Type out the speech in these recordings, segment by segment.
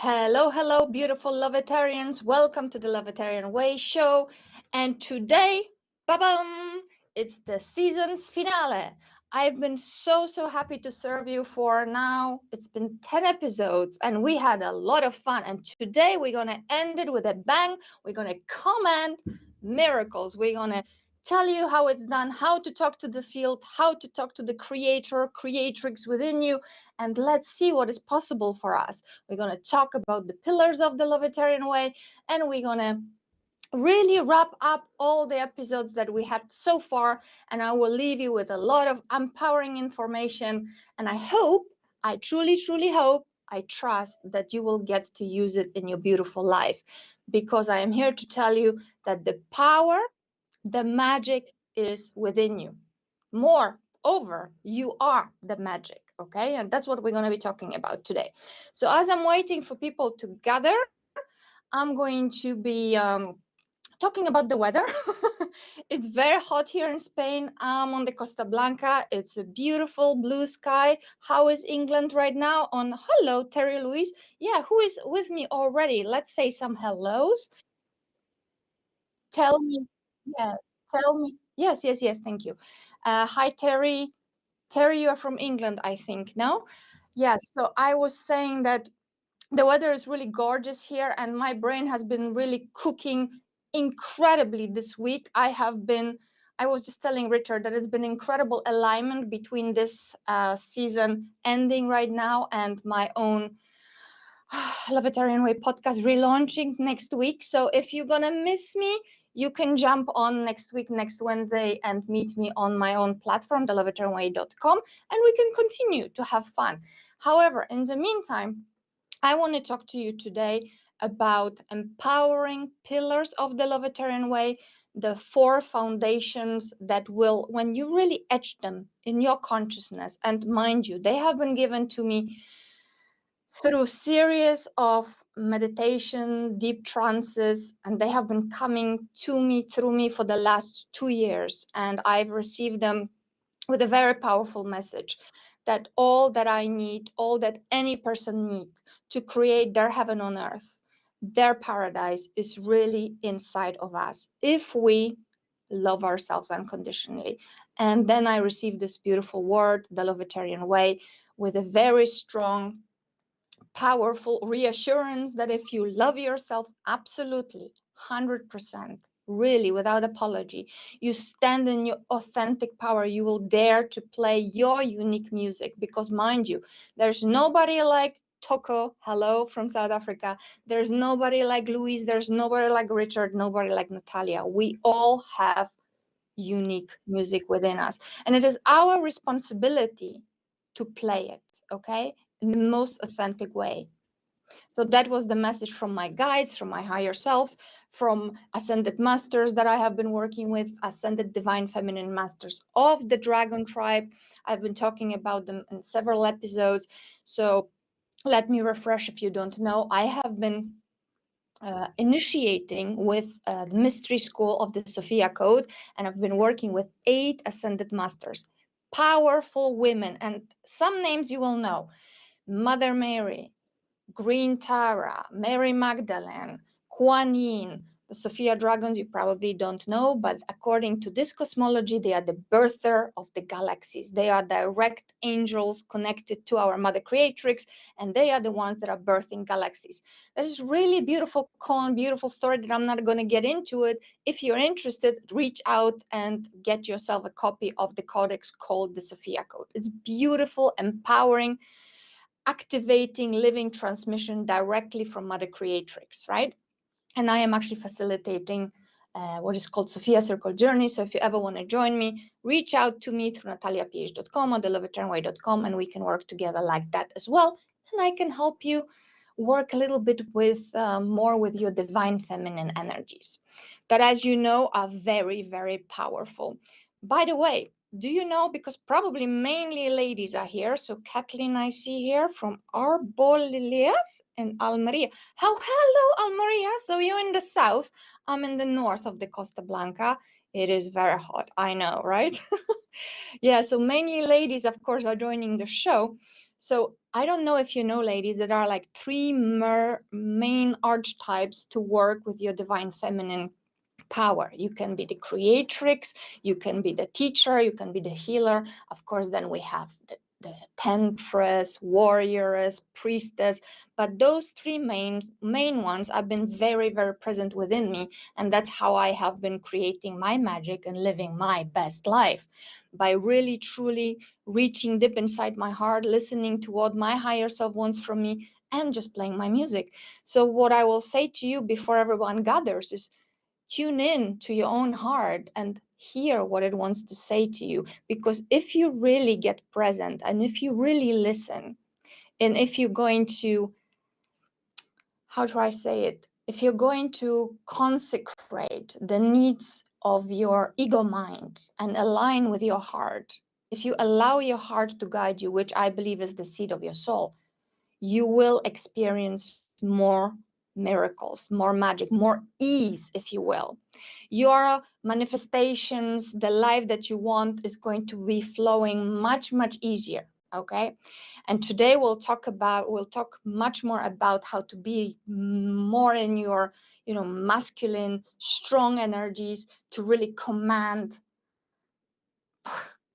Hello, hello, beautiful Lovetarians. Welcome to the Lovetarian Way Show. And today, ba-bum, it's the season's finale. I've been so happy to serve you for now. It's been 10 episodes and we had a lot of fun. And today we're going to end it with a bang. We're going to command miracles. We're going to tell you how it's done, how to talk to the field, how to talk to the creator, creatrix within you, and let's see what is possible for us. We're going to talk about the pillars of the Lovetarian way, and we're going to really wrap up all the episodes that we had so far, and I will leave you with a lot of empowering information, and I truly hope, I trust that you will get to use it in your beautiful life, because I am here to tell you that the power, the magic is within you. Moreover, you are the magic, okay? And that's what we're going to be talking about today. So as I'm waiting for people to gather, I'm going to be talking about the weather. It's very hot here in Spain. I'm on the Costa Blanca. It's a beautiful blue sky. How is England right now? Hello, Terry Louise. Yeah, who is with me already? Let's say some hellos. Tell me. Yeah, tell me. Yes, thank you. Hi, Terry. Terry, you are from England, I think, no? Yes, so I was saying that the weather is really gorgeous here, and my brain has been really cooking incredibly this week. I was just telling Richard that it's been incredible alignment between this season ending right now and my own Lovetarian Way podcast relaunching next week. So if you're gonna miss me, you can jump on next week, next Wednesday, and meet me on my own platform, thelovetarianway.com, and we can continue to have fun. However, in the meantime, I want to talk to you today about empowering pillars of the Lovetarian Way, the 4 foundations that will, when you really etch them in your consciousness, and mind you, they have been given to me through series of meditation, deep trances, and they have been coming to me through me for the last 2 years, and I've received them with a very powerful message that all that I need, all that any person needs to create their heaven on earth, their paradise, is really inside of us if we love ourselves unconditionally. And then I received this beautiful word, the Lovetarian Way, with a very strong, powerful reassurance that if you love yourself absolutely 100%, really without apology, you stand in your authentic power, you will dare to play your unique music, because mind you, there's nobody like Toko, hello, from South Africa. There's nobody like Louise, there's nobody like Richard, nobody like Natalia. We all have unique music within us, and it is our responsibility to play it, okay, in the most authentic way. So that was the message from my guides, from my higher self, from ascended masters that I have been working with, ascended divine feminine masters of the dragon tribe. I've been talking about them in several episodes. So let me refresh if you don't know. I have been initiating with the mystery school of the Sophia Code, and I've been working with 8 ascended masters, powerful women, and some names you will know: Mother Mary, Green Tara, Mary Magdalene, Kuan Yin. The Sophia dragons you probably don't know, but according to this cosmology, they are the birther of the galaxies. They are direct angels connected to our Mother Creatrix, and they are the ones that are birthing galaxies. This is really beautiful, beautiful story that I'm not going to get into it. If you're interested, reach out and get yourself a copy of the codex called the Sophia Code. It's beautiful, empowering, activating living transmission directly from Mother Creatrix, right? And I am actually facilitating what is called Sophia Circle Journey. So if you ever want to join me, reach out to me through NataliaPH.com or thelovetarianway.com, and we can work together like that as well. And I can help you work a little bit with more with your divine feminine energies that, as you know, are very, very powerful. By the way, do you know, because probably mainly ladies are here, so Kathleen I see here from Arbolillas in Almeria. Hello, Almeria. So you're in the south, I'm in the north of the Costa Blanca. It is very hot, I know, right? Yeah, so mainly ladies, of course, are joining the show. So I don't know if you know, ladies, that are like three main archetypes to work with your divine feminine power. You can be the creatrix, you can be the teacher, you can be the healer. Of course, then we have the temptress, warrioress, priestess. But those three main ones have been very, very present within me. And that's how I have been creating my magic and living my best life, by really, truly reaching deep inside my heart, listening to what my higher self wants from me, and just playing my music. So what I will say to you before everyone gathers is, tune in to your own heart and hear what it wants to say to you. Because if you really get present and if you really listen, and if you're going to, how do I say it? If you're going to consecrate the needs of your ego mind and align with your heart, if you allow your heart to guide you, which I believe is the seed of your soul, you will experience more miracles, more magic, more ease, if you will. Your manifestations, the life that you want, is going to be flowing much, much easier. Okay. And today we'll talk much more about how to be more in your, masculine, strong energies to really command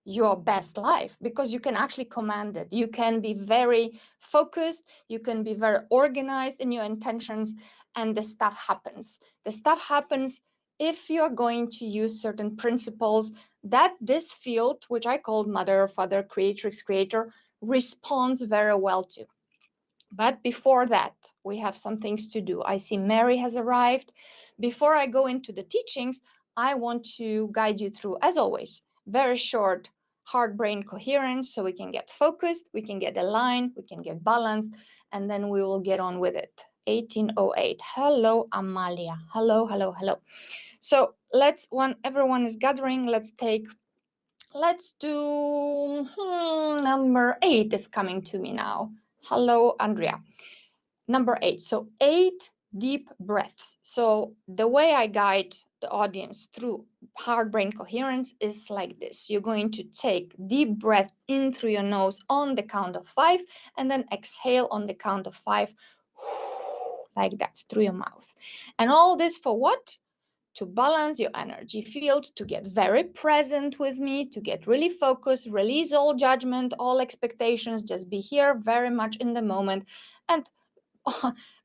your best life, because you can actually command it. You can be very focused, you can be very organized in your intentions, and the stuff happens. The stuff happens if you're going to use certain principles that this field, which I call mother, father, creatrix, creator, responds very well to. But before that, we have some things to do. I see Mary has arrived. Before I go into the teachings, I want to guide you through, as always, very short heart-brain coherence, so we can get focused, we can get aligned, we can get balanced, and then we will get on with it. 1808. Hello, Amalia. Hello, hello, hello. So when everyone is gathering, let's do number 8 is coming to me now. Hello, Andrea. Number 8. So 8 deep breaths. So the way I guide the audience through heart-brain coherence is like this. You're going to take deep breath in through your nose on the count of 5, and then exhale on the count of 5, like that, through your mouth. And all this for what? To balance your energy field, to get very present with me, to get really focused, release all judgment, all expectations, just be here very much in the moment. And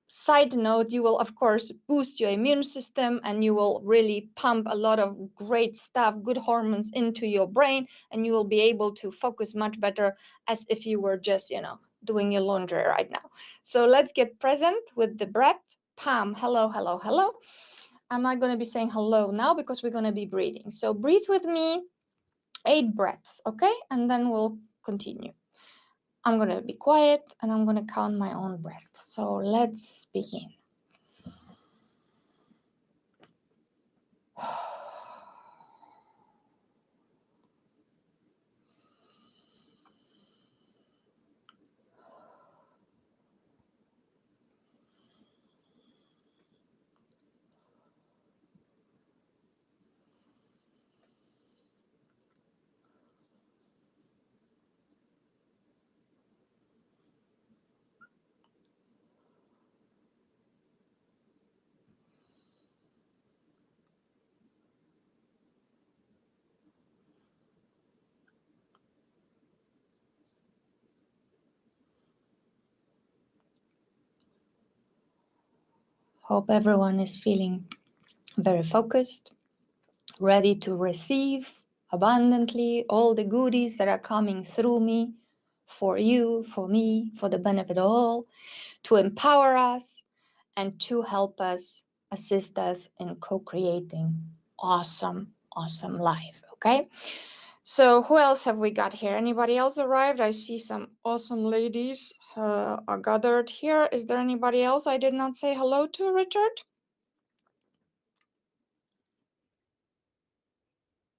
side note, you will of course boost your immune system, and you will really pump a lot of great stuff, good hormones into your brain, and you will be able to focus much better, as if you were just, doing your laundry right now. So let's get present with the breath. Pam, hello, hello, hello. I'm not going to be saying hello now because we're going to be breathing. So breathe with me, 8 breaths, okay? And then we'll continue. I'm going to be quiet and I'm going to count my own breath. So let's begin. Hope everyone is feeling very focused, ready to receive abundantly all the goodies that are coming through me, for you, for me, for the benefit of all, to empower us and to help us, assist us in co-creating awesome life. Okay, so who else have we got here? Anybody else arrived? I see some awesome ladies are gathered here. Is there anybody else I did not say hello to, Richard?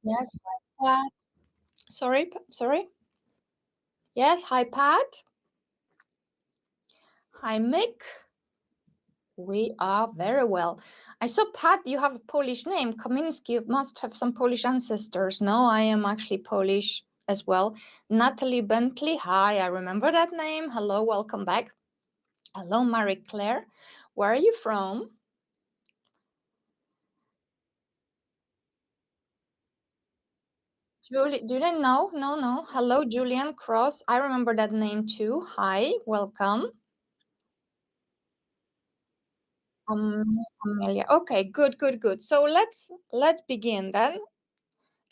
Yes, hi, Pat. Sorry. Yes, hi, Pat. Hi, Mick. We are very well. I saw, Pat, you have a Polish name. Kamiński must have some Polish ancestors. No, I am actually Polish. as well. Natalie Bentley, hi, I remember that name. Hello, welcome back. Hello, Marie Claire. Where are you from? Julie, Julian, no, no, no. Hello, Julian Cross. I remember that name too. Hi, welcome. Amelia. Okay, good, good, good. So let's begin then.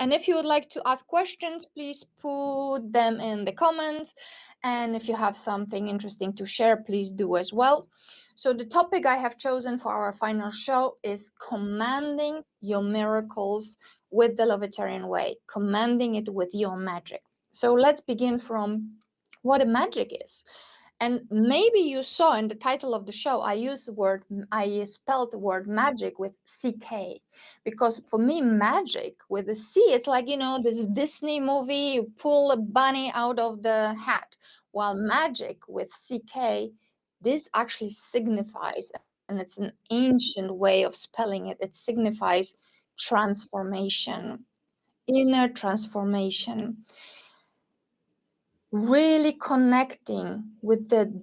And if you would like to ask questions, please put them in the comments. And if you have something interesting to share, please do as well. So the topic I have chosen for our final show is commanding your miracles with the Lovetarian way, commanding it with your magic. So let's begin from what a magic is. And maybe you saw in the title of the show, I spelled the word magic with CK, because for me, magic with a C, it's like, this Disney movie, you pull a bunny out of the hat. While magic with CK, this actually signifies, and it's an ancient way of spelling it, it signifies transformation, inner transformation, really connecting with the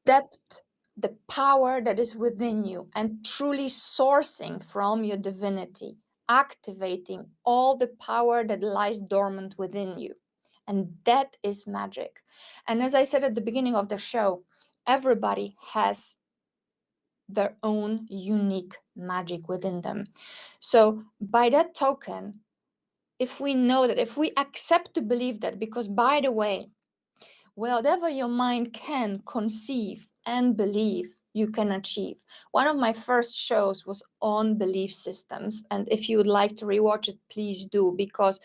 depth, the power that is within you, and truly sourcing from your divinity, activating all the power that lies dormant within you. And that is magic. And as I said at the beginning of the show, everybody has their own unique magic within them. So, by that token, if we know that, if we accept to believe that, because by the way, whatever your mind can conceive and believe, you can achieve. One of my first shows was on belief systems. And if you would like to rewatch it, please do, because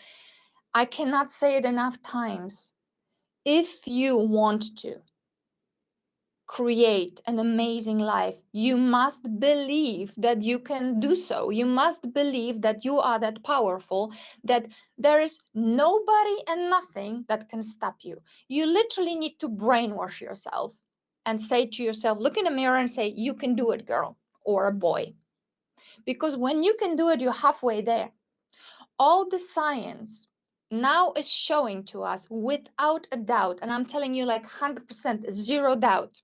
I cannot say it enough times. If you want to create an amazing life, you must believe that you can do so. You must believe that you are that powerful, that there is nobody and nothing that can stop you. You literally need to brainwash yourself and say to yourself, look in the mirror and say, you can do it, girl or a boy. Because when you can do it, you're halfway there. All the science now is showing to us without a doubt, and I'm telling you like 100%, zero doubt,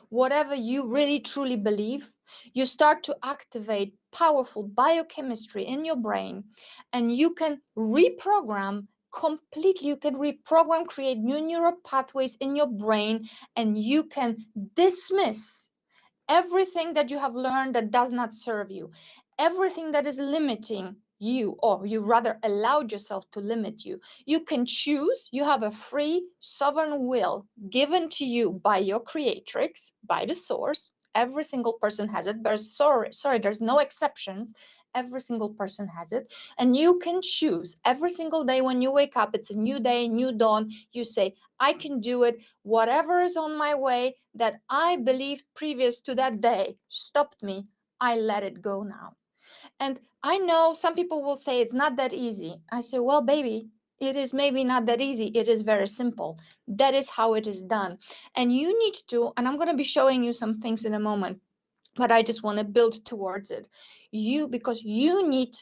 whatever you really truly believe, you start to activate powerful biochemistry in your brain, and you can reprogram completely. You can reprogram, create new neural pathways in your brain, and you can dismiss everything that you have learned that does not serve you, everything that is limiting you, or you rather allowed yourself to limit you. You can choose. You have a free sovereign will given to you by your creatrix, by the source. Every single person has it. Sorry, there's no exceptions. Every single person has it. And you can choose every single day when you wake up. It's a new day, new dawn. You say, I can do it. Whatever is on my way that I believed previous to that day stopped me, I let it go now. And I know some people will say it's not that easy. I say, well, baby, it is maybe not that easy. It is very simple. That is how it is done. And you need to, and I'm going to be showing you some things in a moment, but I just want to build towards it. Because you need,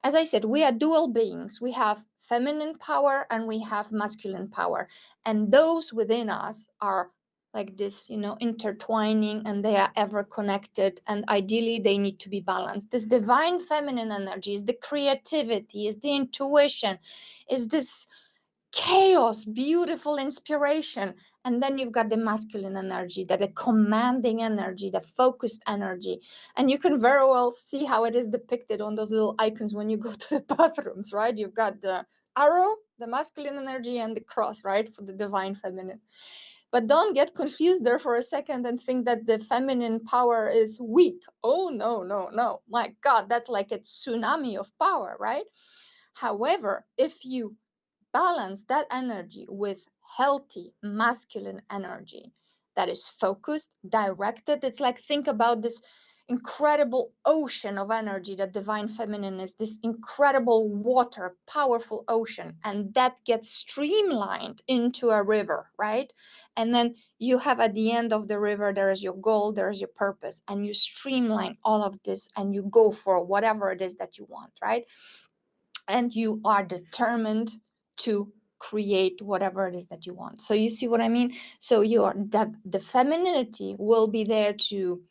as I said, we are dual beings. We have feminine power and we have masculine power. And those within us are like this, intertwining, and they are ever connected. And ideally, they need to be balanced. This divine feminine energy is the creativity, is the intuition, is this chaos, beautiful inspiration. And then you've got the masculine energy, that the commanding energy, the focused energy. And you can very well see how it is depicted on those little icons when you go to the bathrooms, right? You've got the arrow, the masculine energy, and the cross, right, for the divine feminine. But don't get confused there for a second and think that the feminine power is weak. Oh, no, no, no. My God, that's like a tsunami of power, right? However, if you balance that energy with healthy masculine energy that is focused, directed. It's like, think about this incredible ocean of energy that divine feminine is, this incredible water, powerful ocean, and that gets streamlined into a river, right? And then you have at the end of the river, there is your goal, there is your purpose, and you streamline all of this and you go for whatever it is that you want, right? And you are determined to create whatever it is that you want. So you see what I mean? So the femininity will be there to,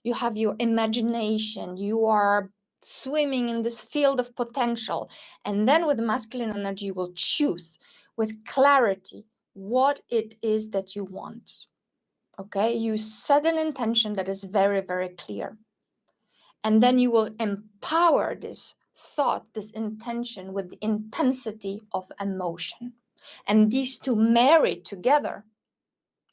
you have your imagination, you are swimming in this field of potential. And then with the masculine energy, you will choose with clarity what it is that you want. Okay, you set an intention that is very, very clear. And then you will empower this thought, this intention with the intensity of emotion. And these two marry together.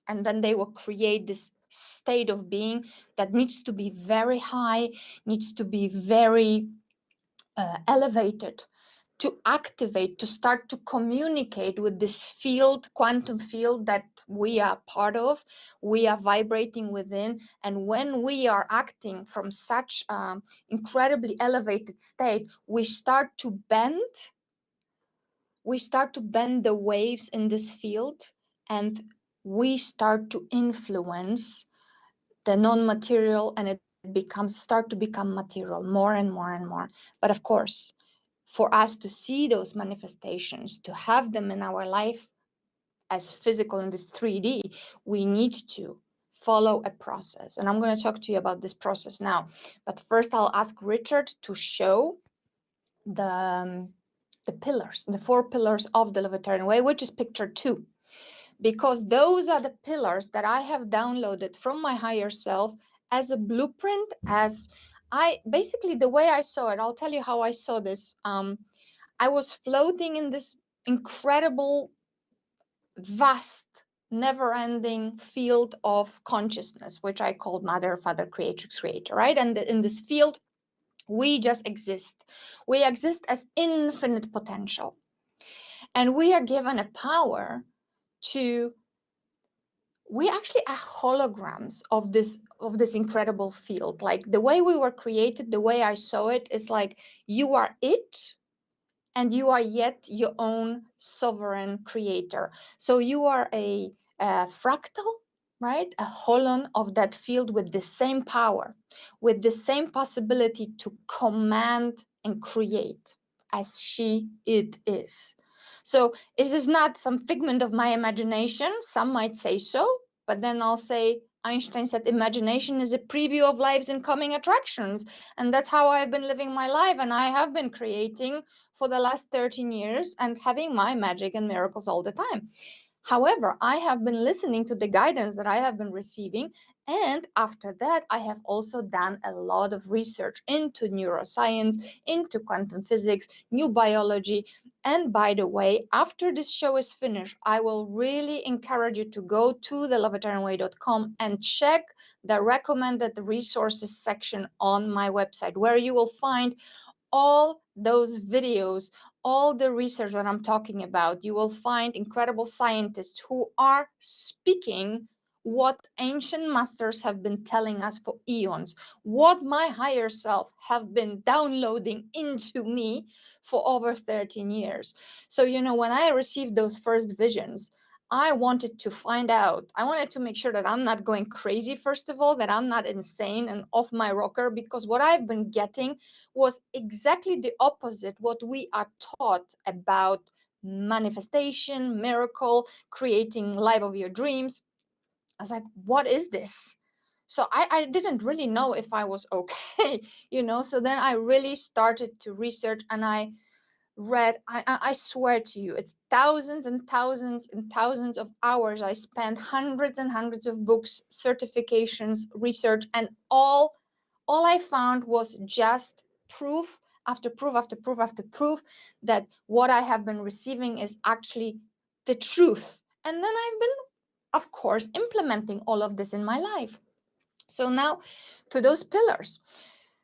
And then they will create this state of being that needs to be very high, needs to be very elevated, to activate, to start to communicate with this field, quantum field that we are part of, we are vibrating within. And when we are acting from such incredibly elevated state, we start to bend the waves in this field, and we start to influence the non-material, and it start to become material more and more and more. But of course, for us to see those manifestations, to have them in our life as physical in this 3D, we need to follow a process. And I'm going to talk to you about this process now. But first, I'll ask Richard to show the pillars, the 4 pillars of the Lovetarian Way, which is picture 2. Because those are the pillars that I have downloaded from my higher self as a blueprint, as basically the way I saw it. I'll tell you how I saw this. I was floating in this incredible, vast, never-ending field of consciousness, which I called Mother, Father, Creatrix, Creator, right? And in this field, we just exist. We exist as infinite potential. And we are given a power to, we actually are holograms of this incredible field. Like the way we were created, the way I saw it, is like you are it, and you are yet your own sovereign creator. So you are a fractal, right? A holon of that field with the same power, with the same possibility to command and create as it is. So it is not some figment of my imagination. Some might say so, but then I'll say, Einstein said imagination is a preview of life's incoming attractions. And that's how I've been living my life. And I have been creating for the last 13 years and having my magic and miracles all the time. However, I have been listening to the guidance that I have been receiving. And after that, I have also done a lot of research into neuroscience, into quantum physics, new biology. And by the way, after this show is finished, I will really encourage you to go to thelovetarianway.com and check the recommended resources section on my website, where you will find all those videos, all the research that I'm talking about. You will find incredible scientists who are speaking what ancient masters have been telling us for eons, what my higher self have been downloading into me for over 13 years. So, when I received those first visions, I wanted to find out. I wanted to make sure that I'm not going crazy, first of all, that I'm not insane and off my rocker, because what I've been getting was exactly the opposite what we are taught about manifestation, miracle, creating life of your dreams. I was like, what is this? So I didn't really know if I was okay, So then I really started to research, and I read, I swear to you, it's thousands and thousands and thousands of hours. I spent hundreds and hundreds of books, certifications, research, and all I found was just proof after proof after proof after proof that what I have been receiving is actually the truth. And then I've been, of course, implementing all of this in my life. So now to those pillars.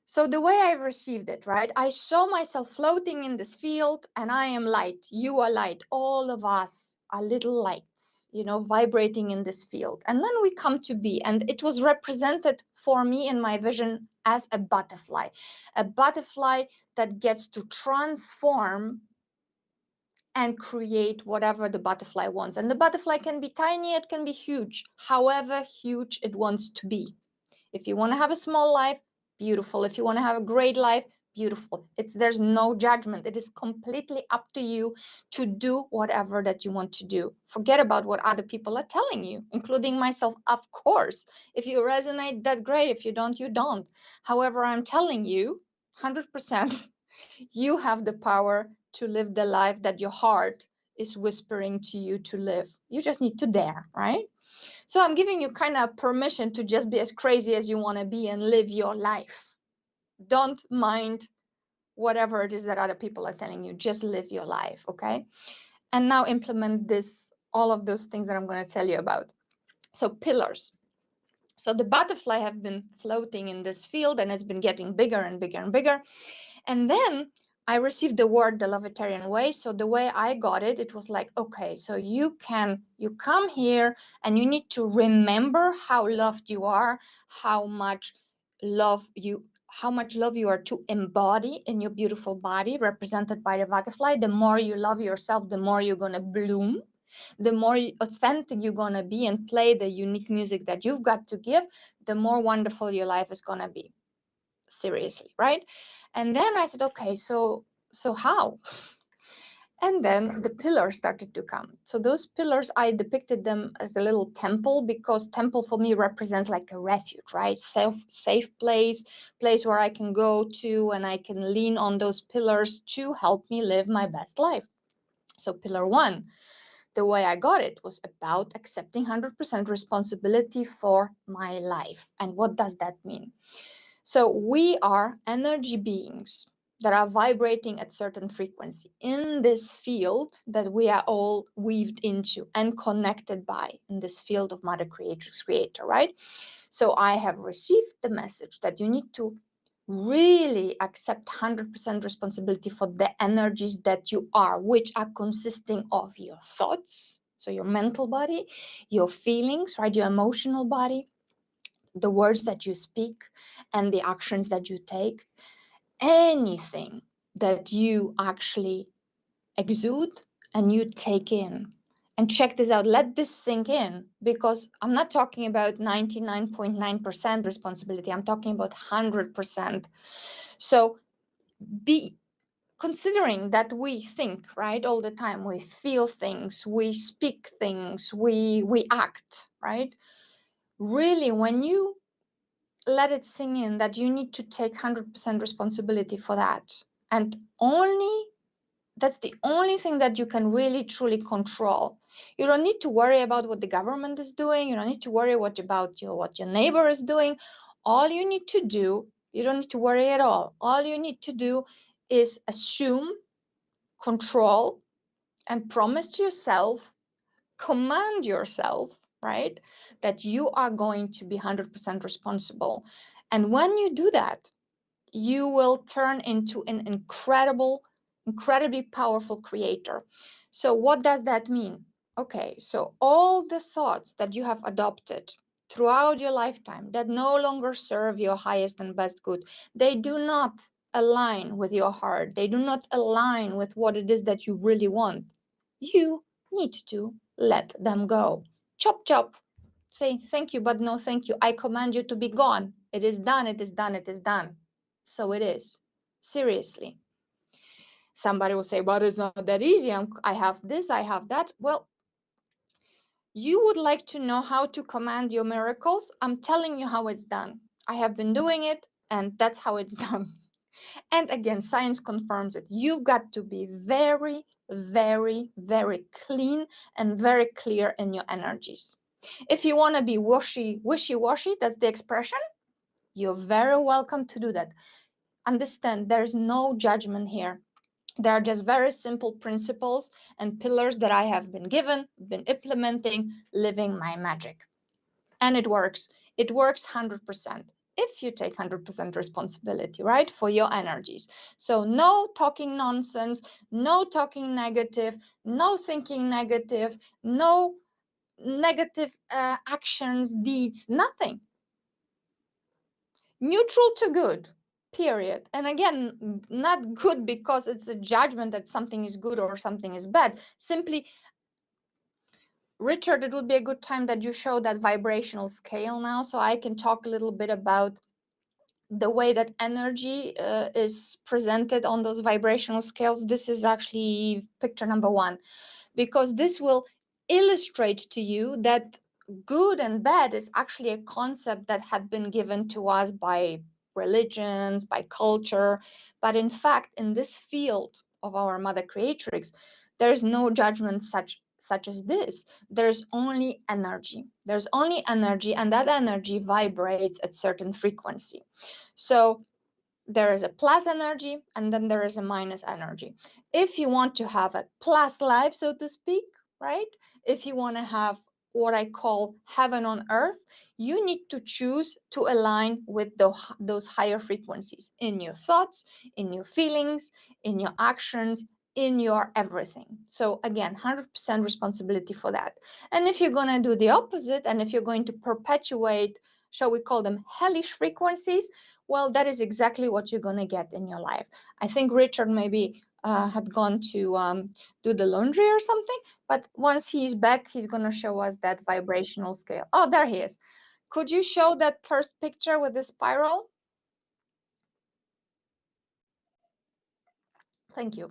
So the way I received it, right? I saw myself floating in this field, and I am light. You are light. All of us are little lights, vibrating in this field. And then we come to be, and it was represented for me in my vision as a butterfly that gets to transform and create whatever the butterfly wants. And the butterfly can be tiny, it can be huge, however huge it wants to be. If you want to have a small life, beautiful. If you want to have a great life, beautiful. There's no judgment. It is completely up to you to do whatever that you want to do. Forget about what other people are telling you, including myself, of course. If you resonate, that's great. If you don't, you don't. However, I'm telling you 100%, you have the power to live the life that your heart is whispering to you to live. You just need to dare, right? So I'm giving you kind of permission to just be as crazy as you want to be and live your life. Don't mind whatever it is that other people are telling you. Just live your life, okay? And now implement all of those things that I'm going to tell you about. So pillars. So the butterfly have been floating in this field, and it's been getting bigger and bigger and bigger. And then I received the word, the Lovetarian Way. So the way I got it, it was like, okay, so you come here and you need to remember how loved you are, how much love you are to embody in your beautiful body, represented by the butterfly. The more you love yourself, the more you're going to bloom. The more authentic you're going to be and play the unique music that you've got to give, the more wonderful your life is going to be. Seriously, right? And then I said, okay, so how? And then the pillars started to come. So those pillars, I depicted them as a little temple, because temple for me represents like a refuge, right? Safe place where I can go to and I can lean on those pillars to help me live my best life. So pillar one, the way I got it was about accepting 100% responsibility for my life. And what does that mean? So we are energy beings that are vibrating at certain frequency in this field that we are all weaved into and connected by, in this field of Mother Creatrix Creator, right? So I have received the message that you need to really accept 100% responsibility for the energies that you are, which are consisting of your thoughts, so your mental body, your feelings, right, your emotional body, the words that you speak, and the actions that you take. Anything that you actually exude and you take in. And check this out, let this sink in, because I'm not talking about 99.9% responsibility, I'm talking about 100%. So be considering that we think, right, all the time, we feel things, we speak things, we act, right? Really, when you let it sink in that you need to take 100% responsibility for that, and that's the only thing that you can really truly control. You don't need to worry about what the government is doing. You don't need to worry what your neighbor is doing. All you need to do, you don't need to worry at all. All you need to do is assume control and promise to yourself, command yourself, right, that you are going to be 100% responsible. And when you do that, you will turn into an incredibly powerful creator. So what does that mean? Okay, so all the thoughts that you have adopted throughout your lifetime that no longer serve your highest and best good, they do not align with your heart. They do not align with what it is that you really want. You need to let them go. Chop, chop. Say thank you, but no thank you. I command you to be gone. It is done, it is done, it is done. So it is. Seriously. Somebody will say, but it's not that easy. I have this, I have that. Well, you would like to know how to command your miracles? I'm telling you how it's done. I have been doing it, and that's how it's done. And again, science confirms it. You've got to be very, very, very clean and very clear in your energies. If you want to be wishy-washy, that's the expression, you're very welcome to do that. Understand, there's no judgment here. There are just very simple principles and pillars that I have been given, been implementing, living my magic. And it works. It works 100%. If you take 100% responsibility, right, for your energies. So no talking nonsense, no talking negative, no thinking negative, no negative actions, deeds, nothing. Neutral to good, period. And again, not good because it's a judgment that something is good or something is bad. Simply, Richard, it would be a good time that you show that vibrational scale now, so I can talk a little bit about the way that energy is presented on those vibrational scales, this is actually picture number one, because this will illustrate to you that good and bad is actually a concept that had been given to us by religions, by culture. But in fact, in this field of our Mother Creatrix, there's no judgment such as this. There's only energy. There's only energy, and that energy vibrates at certain frequency. So there is a plus energy and then there is a minus energy. If you want to have a plus life, so to speak, right? If you want to have what I call heaven on earth, you need to choose to align with those higher frequencies in your thoughts, in your feelings, in your actions, in your everything. So again, 100% responsibility for that. And if you're going to do the opposite, and if you're going to perpetuate, shall we call them hellish frequencies, well, that is exactly what you're going to get in your life. I think Richard maybe had gone to do the laundry or something, but once he's back, he's going to show us that vibrational scale. Oh, there he is. Could you show that first picture with the spiral? Thank you.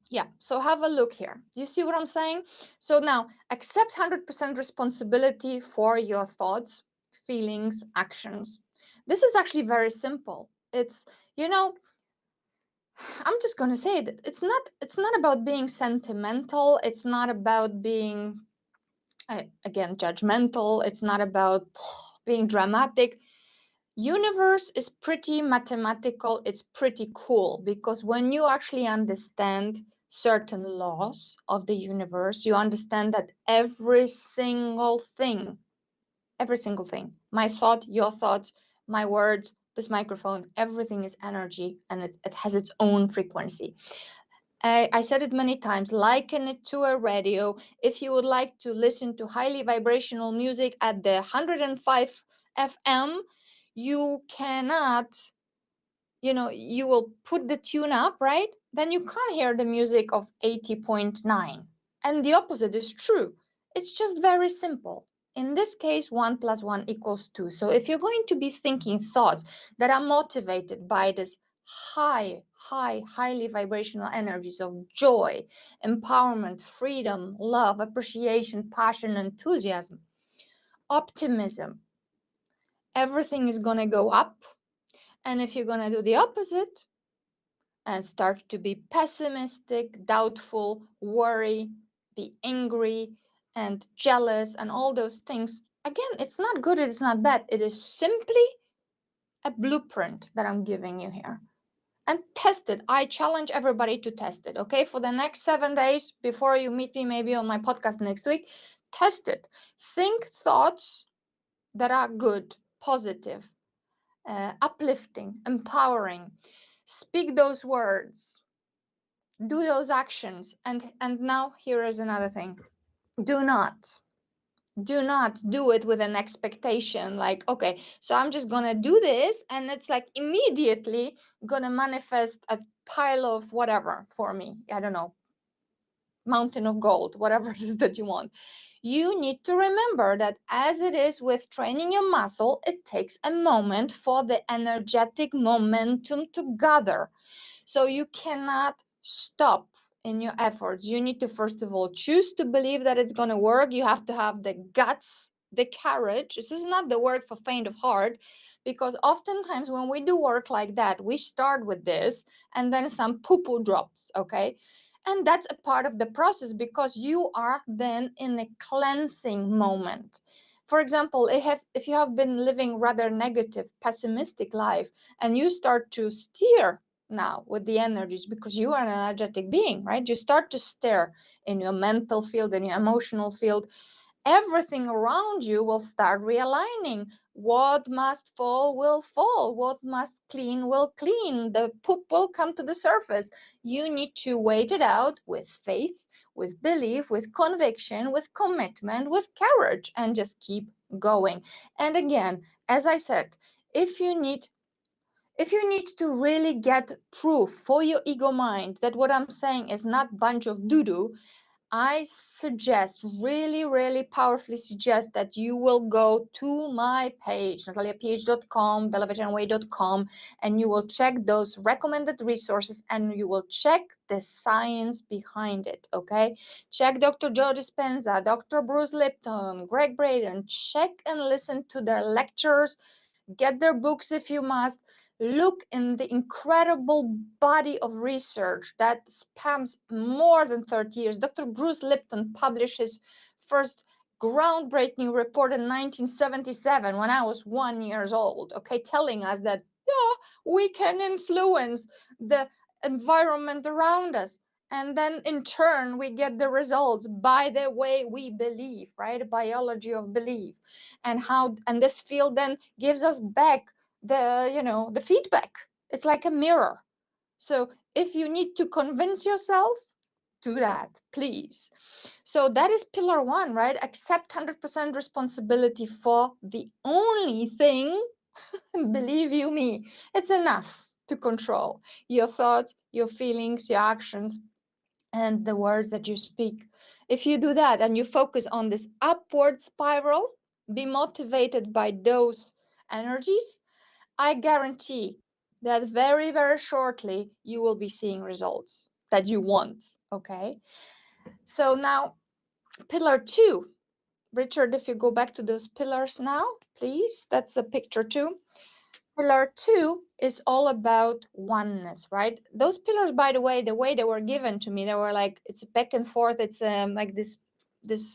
Yeah, so have a look here. Do you see what I'm saying? So now accept 100% responsibility for your thoughts, feelings, actions. This is actually very simple. It's, you know, I'm just going to say that it's not about being sentimental, it's not about being again judgmental, it's not about being dramatic. Universe is pretty mathematical, it's pretty cool, because when you actually understand certain laws of the universe, you understand that every single thing, my thought, your thoughts, my words, this microphone, everything is energy, and it has its own frequency. I said it many times, liken it to a radio. If you would like to listen to highly vibrational music at the 105 FM, you cannot, you will put the tune up, right? Then you can't hear the music of 80.9. And the opposite is true. It's just very simple. In this case, 1 + 1 = 2. So if you're going to be thinking thoughts that are motivated by this highly vibrational energies of joy, empowerment, freedom, love, appreciation, passion, enthusiasm, optimism, everything is going to go up. And if you're going to do the opposite and start to be pessimistic, doubtful, worry, be angry, and jealous, and all those things, again, it's not good, it's not bad. It is simply a blueprint that I'm giving you here. And test it. I challenge everybody to test it, okay? For the next 7 days, before you meet me maybe on my podcast next week, test it. Think thoughts that are good, positive, uplifting, empowering. Speak those words. Do those actions. And now here is another thing. Do not do it with an expectation like, okay, so I'm just gonna do this and it's like immediately gonna manifest a pile of whatever for me. I don't know, mountain of gold, whatever it is that you want. You need to remember that as it is with training your muscle, it takes a moment for the energetic momentum to gather. So you cannot stop in your efforts. You need to, first of all, choose to believe that it's going to work. You have to have the guts, the courage. This is not the work for faint of heart, because oftentimes when we do work like that, we start with this and then some poo-poo drops, okay? And that's a part of the process, because you are then in a cleansing moment. For example, if you have been living rather negative, pessimistic life, and you start to steer now with the energies, because you are an energetic being, right? You start to stir in your mental field, in your emotional field, everything around you will start realigning. What must fall will fall. What must clean will clean. The poop will come to the surface. You need to wait it out with faith, with belief, with conviction, with commitment, with courage, and just keep going. And again, as I said, if you need to really get proof for your ego mind that what I'm saying is not bunch of doo-doo, I suggest, really powerfully suggest, that you will go to my page, NataliaPH.com, thelovetarianway.com, and you will check those recommended resources and you will check the science behind it, okay? Check Dr. Joe Dispenza, Dr. Bruce Lipton, Greg Braden. Check and listen to their lectures. Get their books if you must. Look in the incredible body of research that spans more than 30 years. Dr. Bruce Lipton published his first groundbreaking report in 1977 when I was 1 year old, okay, telling us that, yeah, we can influence the environment around us. And then in turn, we get the results by the way we believe, right? Biology of belief. And this field then gives us back the feedback. It's like a mirror. So if you need to convince yourself, do that, please. So that is pillar one, right? Accept 100% responsibility for the only thing, believe you me, it's enough to control your thoughts, your feelings, your actions, and the words that you speak. If you do that and you focus on this upward spiral, be motivated by those energies, I guarantee that very shortly you will be seeing results that you want. Okay. So now, pillar two. Richard, if you go back to those pillars now, please. That's a picture two. Pillar two is all about oneness, right? Those pillars, by the way they were given to me, they were like, it's back and forth. It's like this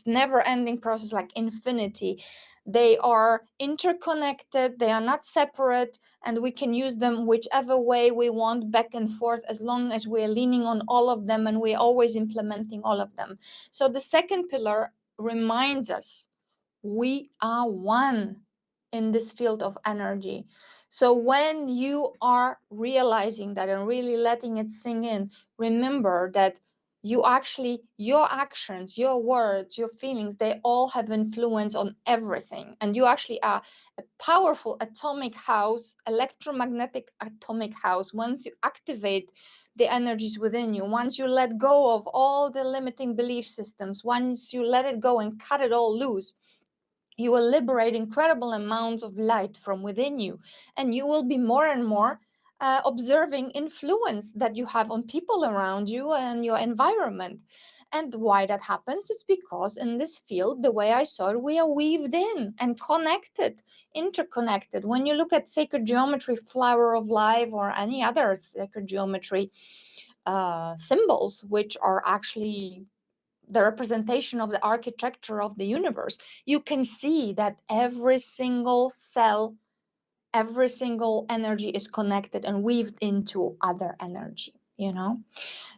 never-ending process, like infinity. They are interconnected. They are not separate, and we can use them whichever way we want, back and forth, as long as we're leaning on all of them and we're always implementing all of them. So the second pillar reminds us we are one in this field of energy. So when you are realizing that and really letting it sink in, remember that you actually, your actions, your words, your feelings, they all have influence on everything. And you actually are a powerful atomic house, electromagnetic atomic house. Once you activate the energies within you, once you let go of all the limiting belief systems, once you let it go and cut it all loose, you will liberate incredible amounts of light from within you, and you will be more and more observing influence that you have on people around you and your environment. And why that happens, it's because in this field, the way I saw it, we are weaved in and connected, interconnected. When you look at sacred geometry, flower of life, or any other sacred geometry symbols, which are actually the representation of the architecture of the universe, you can see that every single cell, every single energy is connected and weaved into other energy,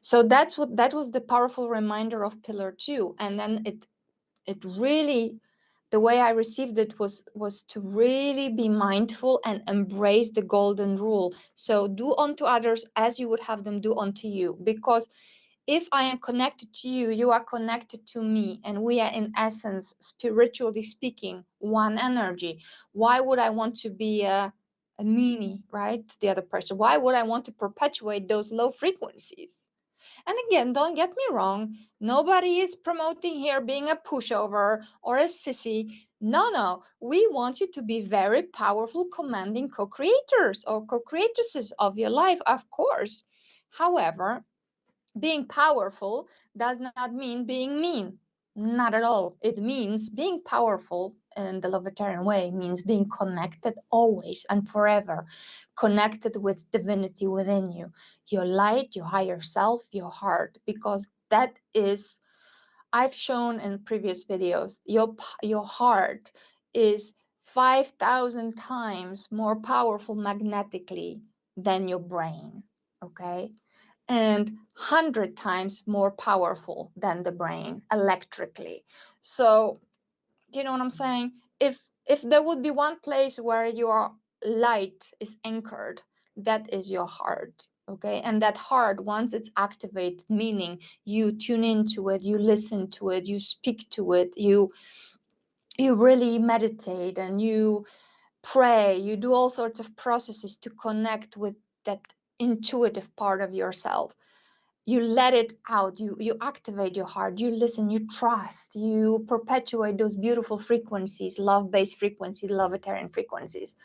So that was the powerful reminder of pillar two. And then it really, the way I received it was to really be mindful and embrace the golden rule. So do unto others as you would have them do unto you, because if I am connected to you, you are connected to me, and we are in essence, spiritually speaking, one energy. Why would I want to be a meanie, right, to the other person? Why would I want to perpetuate those low frequencies? And again, don't get me wrong, nobody is promoting here being a pushover or a sissy. No, we want you to be very powerful, commanding co-creators or co-creatresses of your life, of course. However, being powerful does not mean being mean. Not at all. It means being powerful in the Lovetarian way means being connected always and forever, connected with divinity within you, your light, your higher self, your heart, because that is, I've shown in previous videos, your heart is 5,000 times more powerful magnetically than your brain, okay? And 100 times more powerful than the brain electrically. So, do you know what I'm saying? If there would be one place where your light is anchored, that is your heart. Okay. And that heart, once it's activated, meaning you tune into it, you listen to it, you speak to it, you really meditate and you pray, you do all sorts of processes to connect with that intuitive part of yourself. you let it out, you activate your heart, you listen, you trust, you perpetuate those beautiful frequencies, love-based frequencies, Lovetarian frequencies.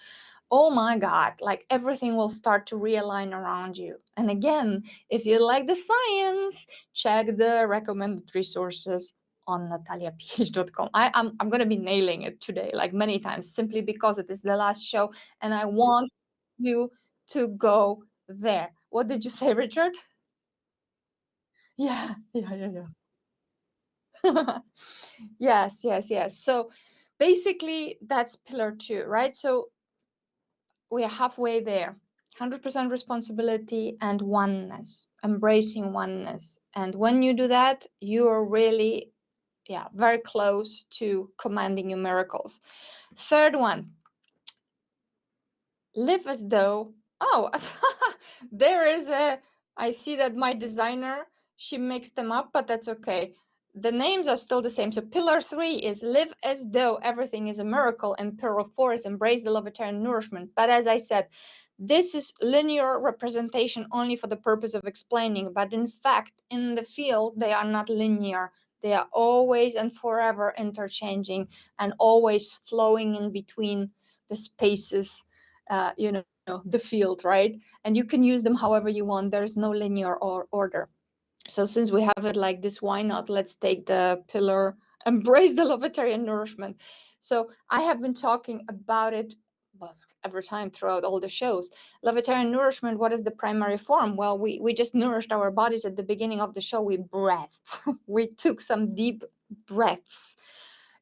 Oh my God, like everything will start to realign around you. And again, if you like the science, check the recommended resources on NataliaPH.com. I'm going to be nailing it today, like many times, simply because it is the last show and I want you to go there. What did you say, Richard? Yeah. Yes, yes, yes. So basically, that's pillar 2, right? So we are halfway there. 100% responsibility and oneness, embracing oneness. And when you do that, you are really, very close to commanding your miracles. Third one, live as though, oh, there is I see that my designer, she mixed them up, but that's okay. The names are still the same. So pillar 3 is live as though everything is a miracle, and pillar 4 is embrace the Lovetarian nourishment. But as I said, this is linear representation only for the purpose of explaining, but in fact, in the field, they are not linear. They are always and forever interchanging and always flowing in between the spaces, the field, right? And you can use them however you want. There's no linear order. So since we have it like this, why not? Let's take the pillar, embrace the Lovetarian nourishment. So I have been talking about it every time throughout all the shows. Lovetarian nourishment, what is the primary form? Well, we just nourished our bodies at the beginning of the show. We breathed. We took some deep breaths.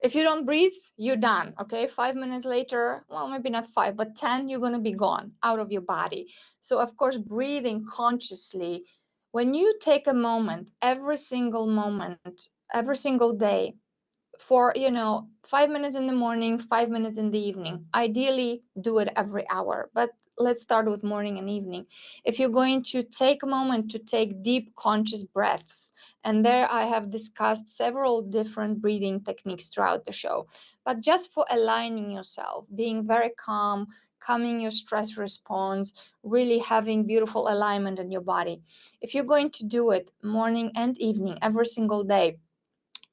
If you don't breathe, you're done, okay? 5 minutes later, well, maybe not 5, but 10, you're going to be gone out of your body. So, of course, breathing consciously, when you take a moment, every single moment, every single day, for 5 minutes in the morning, 5 minutes in the evening, ideally do it every hour, but let's start with morning and evening. If you're going to take a moment to take deep conscious breaths, and there I have discussed several different breathing techniques throughout the show, but just for aligning yourself, being very calm, calming your stress response, really having beautiful alignment in your body. If you're going to do it morning and evening every single day,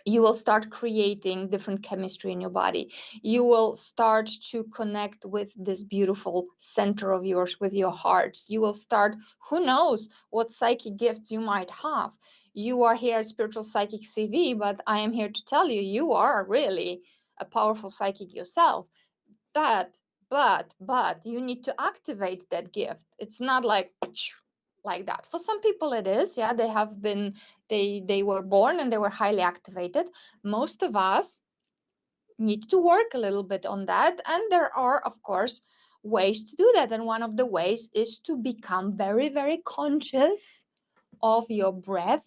you will start creating different chemistry in your body. You will start to connect with this beautiful center of yours, with your heart. You will start, who knows what psychic gifts you might have. You are here at Spiritual Psychic CV, but I am here to tell you, you are really a powerful psychic yourself. But you need to activate that gift. It's not like that. For some people it is, yeah, they were born and they were highly activated. Most of us need to work a little bit on that, and there are, of course, ways to do that. And one of the ways is to become very, very conscious of your breath,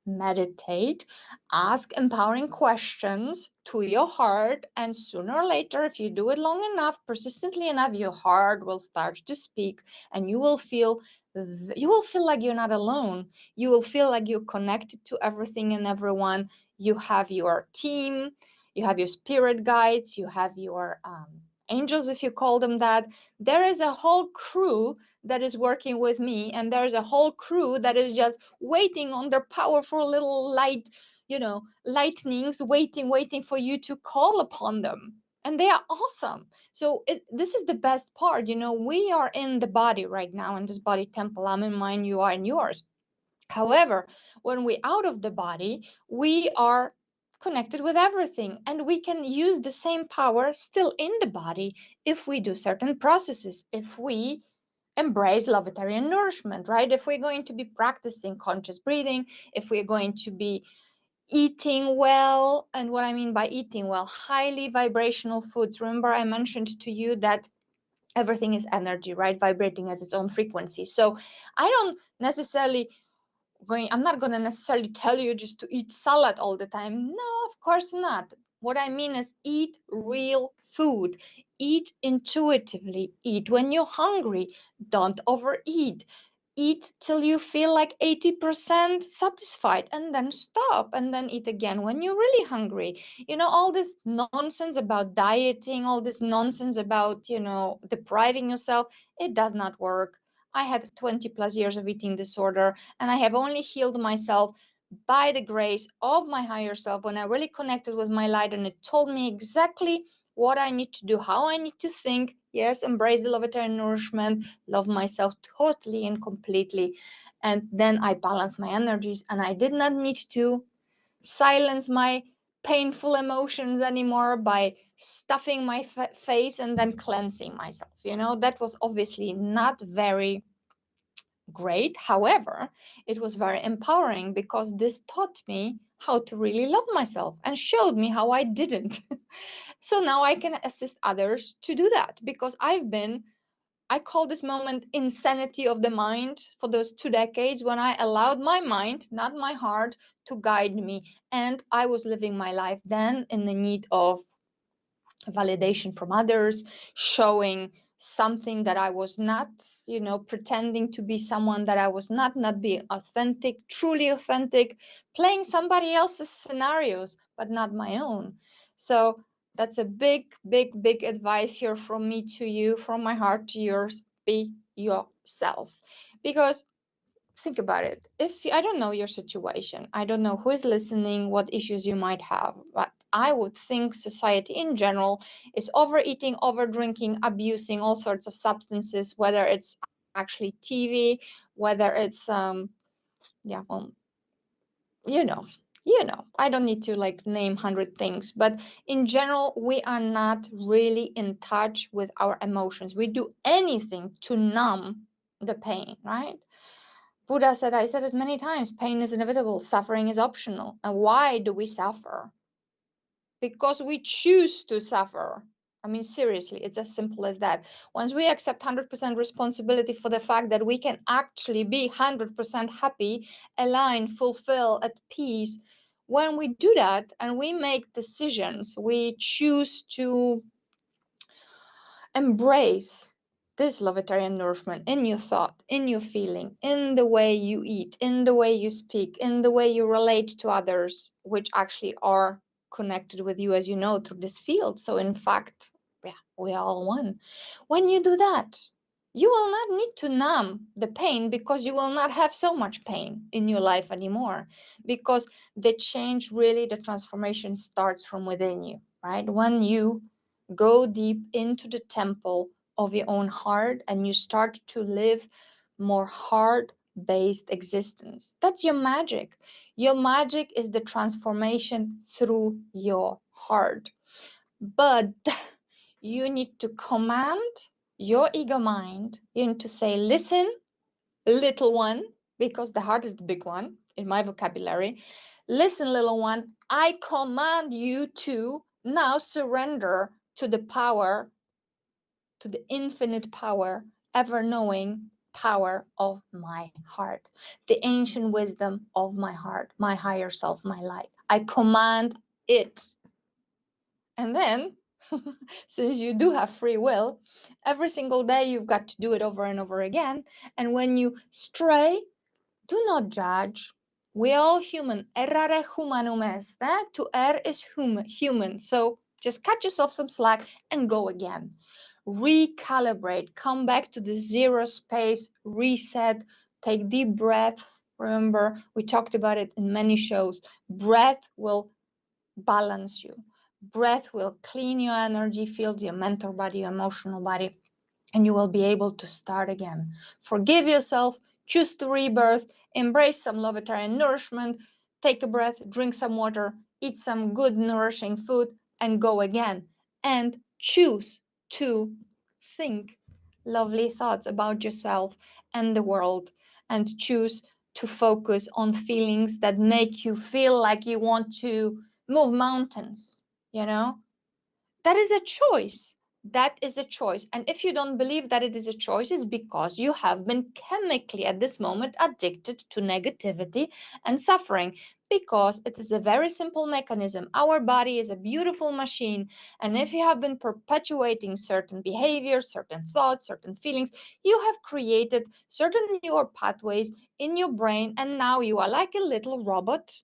meditate, ask empowering questions to your heart, and sooner or later, if you do it long enough, persistently enough, your heart will start to speak, and you will feel like you're not alone. You will feel like you're connected to everything and everyone. You have your team, you have your spirit guides, you have your angels, if you call them that. There is a whole crew that is working with me, and there's a whole crew that is just waiting on their powerful little lightnings, waiting for you to call upon them. And they are awesome. So this is the best part. We are in the body right now, in this body temple. I'm in mine, you are in yours. However, when we're out of the body, we are connected with everything, and we can use the same power still in the body if we do certain processes, if we embrace Lovetarian nourishment, right? If we're going to be practicing conscious breathing, if we're going to be eating well. And what I mean by eating well, highly vibrational foods. Remember, I mentioned to you that everything is energy, right? Vibrating at its own frequency. So I'm not going to necessarily tell you just to eat salad all the time. No, of course not. What I mean is eat real food. Eat intuitively. Eat when you're hungry. Don't overeat. Eat till you feel like 80% satisfied, and then stop, and then eat again when you're really hungry. All this nonsense about dieting, all this nonsense about, depriving yourself, it does not work. I had 20 plus years of eating disorder, and I have only healed myself by the grace of my higher self when I really connected with my light, and it told me exactly what I need to do, how I need to think. Yes, embrace the Lovetarian nourishment, love myself totally and completely. And then I balanced my energies, and I did not need to silence my painful emotions anymore by stuffing my face and then cleansing myself. That was obviously not very great. However, it was very empowering because this taught me how to really love myself and showed me how I didn't. So now I can assist others to do that because I call this moment insanity of the mind for those 2 decades when I allowed my mind, not my heart, to guide me. And I was living my life then in the need of validation from others, showing something that I was not, pretending to be someone that I was not being authentic, truly authentic, playing somebody else's scenarios, but not my own. So that's a big, big, big advice here from me to you, from my heart to yours. Be yourself. Because think about it. I don't know your situation, I don't know who is listening, what issues you might have, but I would think society in general is overeating, over drinking, abusing all sorts of substances, whether it's actually TV, whether it's yeah, well, you know, I don't need to like name 100 things, but in general, we are not really in touch with our emotions. We do anything to numb the pain, right? Buddha said, I said it many times, pain is inevitable, suffering is optional. And why do we suffer? Because we choose to suffer. I mean, seriously, it's as simple as that. Once we accept 100% responsibility for the fact that we can actually be 100% happy, aligned, fulfilled, at peace, when we do that and we make decisions, we choose to embrace this Lovetarian nourishment in your thought, in your feeling, in the way you eat, in the way you speak, in the way you relate to others, which actually are connected with you, as you know, through this field. So in fact, yeah, we are all one. When you do that, you will not need to numb the pain because you will not have so much pain in your life anymore, because the change, really, the transformation starts from within you, right? When you go deep into the temple of your own heart and you start to live more heart-based existence. That's your magic. Your magic is the transformation through your heart. But you need to command your ego mind. You need to say, listen, little one, because the heart is the big one in my vocabulary. Listen, little one, I command you to now surrender to the power, to the infinite power, ever knowing power of my heart, the ancient wisdom of my heart, my higher self, my light. I command it. And then, since you do have free will, every single day you've got to do it over and over again. And when you stray, do not judge. We are all human. Errare humanum est. To err is human. So just cut yourself some slack and go again. Recalibrate. Come back to the zero space. Reset. Take deep breaths. Remember, we talked about it in many shows. Breath will balance you. Breath will clean your energy fields, your mental body, your emotional body, and you will be able to start again. Forgive yourself, choose to rebirth, embrace some Lovetarian nourishment, take a breath, drink some water, eat some good nourishing food, and go again. And choose to think lovely thoughts about yourself and the world, and choose to focus on feelings that make you feel like you want to move mountains, That is a choice. That is a choice. And if you don't believe that it is a choice, it's because you have been chemically at this moment addicted to negativity and suffering, because it is a very simple mechanism. Our body is a beautiful machine. And if you have been perpetuating certain behaviors, certain thoughts, certain feelings, you have created certain neural pathways in your brain. And now you are like a little robot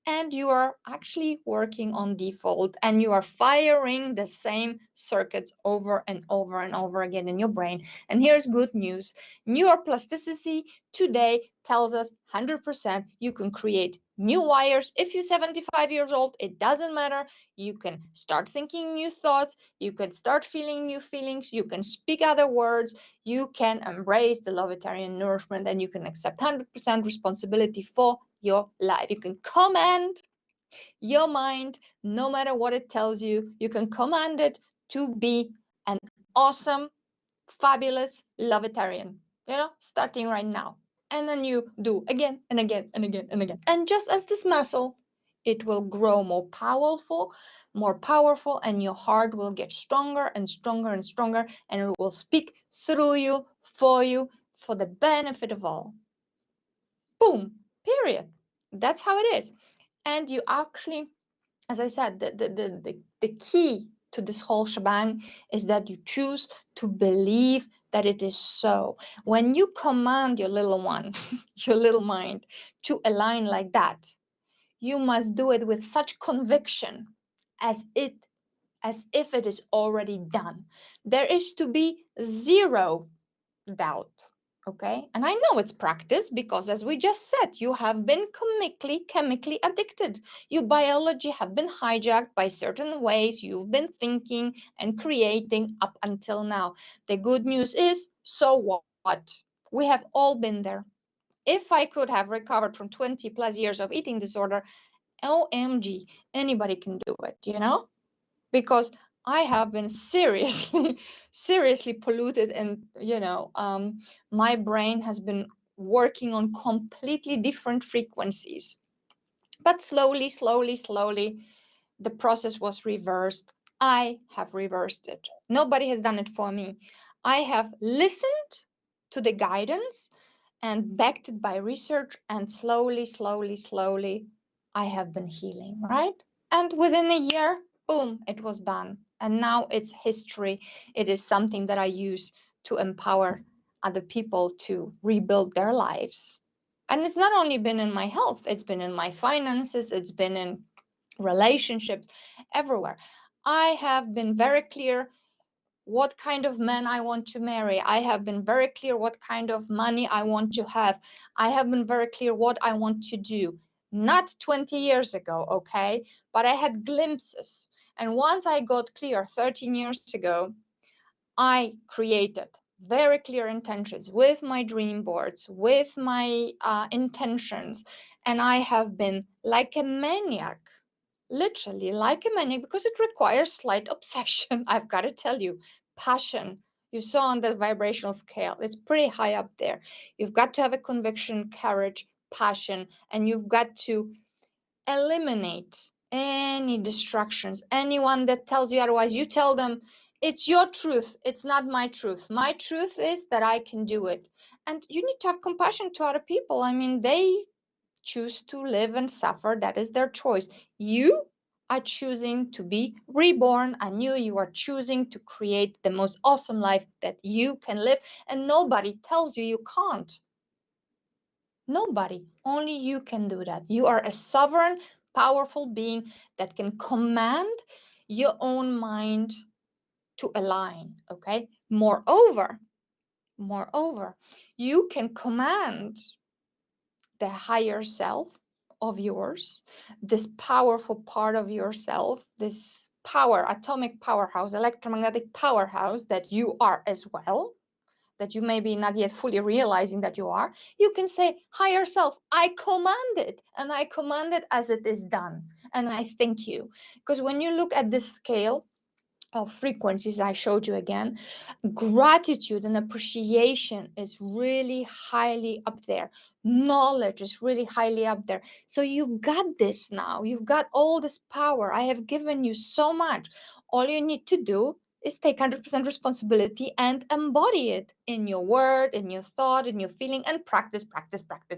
and you are actually working on default, and you are firing the same circuits over and over and over again in your brain. And here's good news. Neuroplasticity today tells us 100% you can create new wires. If you're 75 years old, it doesn't matter. You can start thinking new thoughts. You can start feeling new feelings. You can speak other words. You can embrace the Lovetarian nourishment, and you can accept 100% responsibility for your life. You can command your mind, no matter what it tells you. You can command it to be an awesome, fabulous Lovetarian, starting right now. And then you do again and again and again and again. And just as this muscle, it will grow more powerful, and your heart will get stronger and stronger and stronger, and it will speak through you, for the benefit of all. Boom, period. That's how it is. And you actually, as I said, the key to this whole shebang is that you choose to believe that it is so. When you command your little one, your little mind, to align like that, you must do it with such conviction as if it is already done. There is to be zero doubt. Okay, and I know it's practice because, as we just said, you have been chemically addicted. Your biology have been hijacked by certain ways you've been thinking and creating up until now. The good news is, so what? We have all been there. If I could have recovered from 20 plus years of eating disorder, OMG, anybody can do it, because I have been seriously polluted, and my brain has been working on completely different frequencies. But slowly, the process was reversed. I have reversed it. Nobody has done it for me. I have listened to the guidance and backed it by research, and slowly, I have been healing, right? And within a year, boom, it was done. And now it's history. It is something that I use to empower other people to rebuild their lives. And it's not only been in my health, it's been in my finances, it's been in relationships, everywhere. I have been very clear what kind of man I want to marry. I have been very clear what kind of money I want to have. I have been very clear what I want to do. Not 20 years ago, okay? But I had glimpses. And once I got clear 13 years ago, I created very clear intentions with my dream boards, with my intentions. And I have been like a maniac, literally like a maniac, because it requires slight obsession. I've got to tell you, passion. You saw on the vibrational scale, it's pretty high up there. You've got to have a conviction, courage, passion, and you've got to eliminate any distractions. Anyone that tells you otherwise, you tell them, it's your truth, it's not my truth. My truth is that I can do it. And you need to have compassion to other people. I mean, they choose to live and suffer. That is their choice. You are choosing to be reborn anew. You are choosing to create the most awesome life that you can live. And nobody tells you can't. Nobody. Only you can do that. You are a sovereign, powerful being that can command your own mind to align. Okay. Moreover, you can command the higher self of yours, this powerful part of yourself, this power, atomic powerhouse, electromagnetic powerhouse that you are as well, that you may be not yet fully realizing that you are. You can say, higher self, I command it, and I command it as it is done. And I thank you. Because when you look at this scale of frequencies I showed you again, gratitude and appreciation is really highly up there. Knowledge is really highly up there. So you've got this now. You've got all this power. I have given you so much. All you need to do is take 100% responsibility and embody it in your word, in your thought, in your feeling, and practice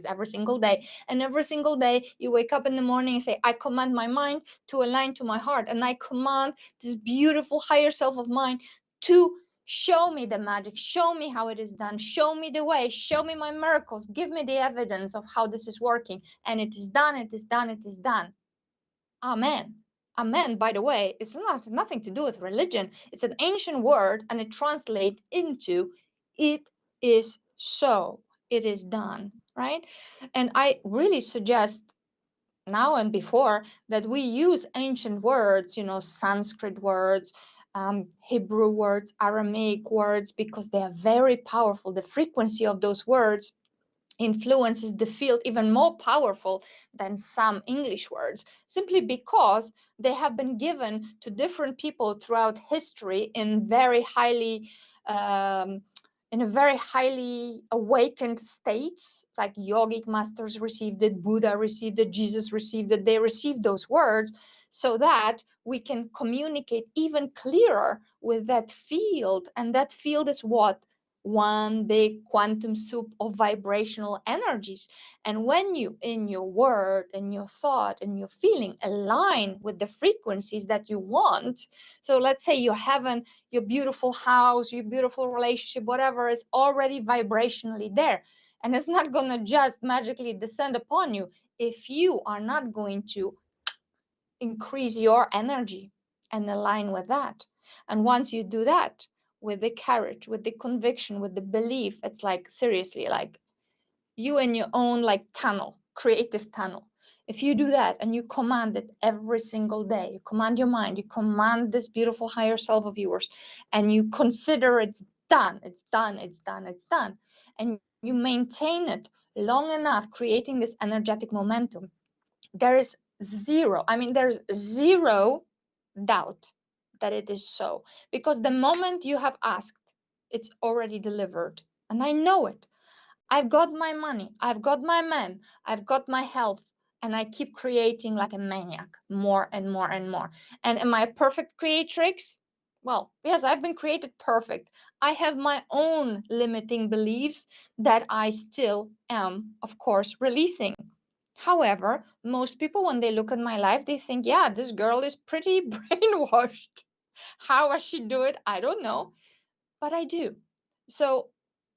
every single day. And every single day you wake up in the morning and say, I command my mind to align to my heart, and I command this beautiful higher self of mine to Show me the magic. Show me how it is done. Show me the way. Show me my miracles. Give me the evidence of how this is working. And it is done. It is done. It is done. Amen. Amen, by the way, it's nothing to do with religion. It's an ancient word, and it translates into it is so. It is done, right? And I really suggest now and before that we use ancient words, Sanskrit words, Hebrew words, Aramaic words, because they are very powerful. The frequency of those words influences the field even more powerful than some English words, simply because they have been given to different people throughout history in very highly in a very highly awakened state, like yogic masters received it, Buddha received it, Jesus received it. They received those words so that we can communicate even clearer with that field. And that field is what? One big quantum soup of vibrational energies. And when you, in your word and your thought and your feeling, align with the frequencies that you want, so let's say you have your beautiful house, your beautiful relationship, whatever is already vibrationally there, and it's not going to just magically descend upon you if you are not going to increase your energy and align with that. And once you do that, with the courage, with the conviction, with the belief, it's like seriously, like you in your own like tunnel, creative tunnel. If you do that and you command it every single day, you command your mind, you command this beautiful higher self of yours, and you consider it's done, it's done, it's done, it's done, and you maintain it long enough, creating this energetic momentum, there's zero doubt that it is so, because the moment you have asked, it's already delivered. And I know it. I've got my money, I've got my man, I've got my health, and I keep creating like a maniac, more and more and more. And am I a perfect creatrix? Well, yes, I've been created perfect. I have my own limiting beliefs that I still am, of course, releasing. However, most people, when they look at my life, they think, yeah, this girl is pretty brainwashed. How does she do it? I don't know, but I do. So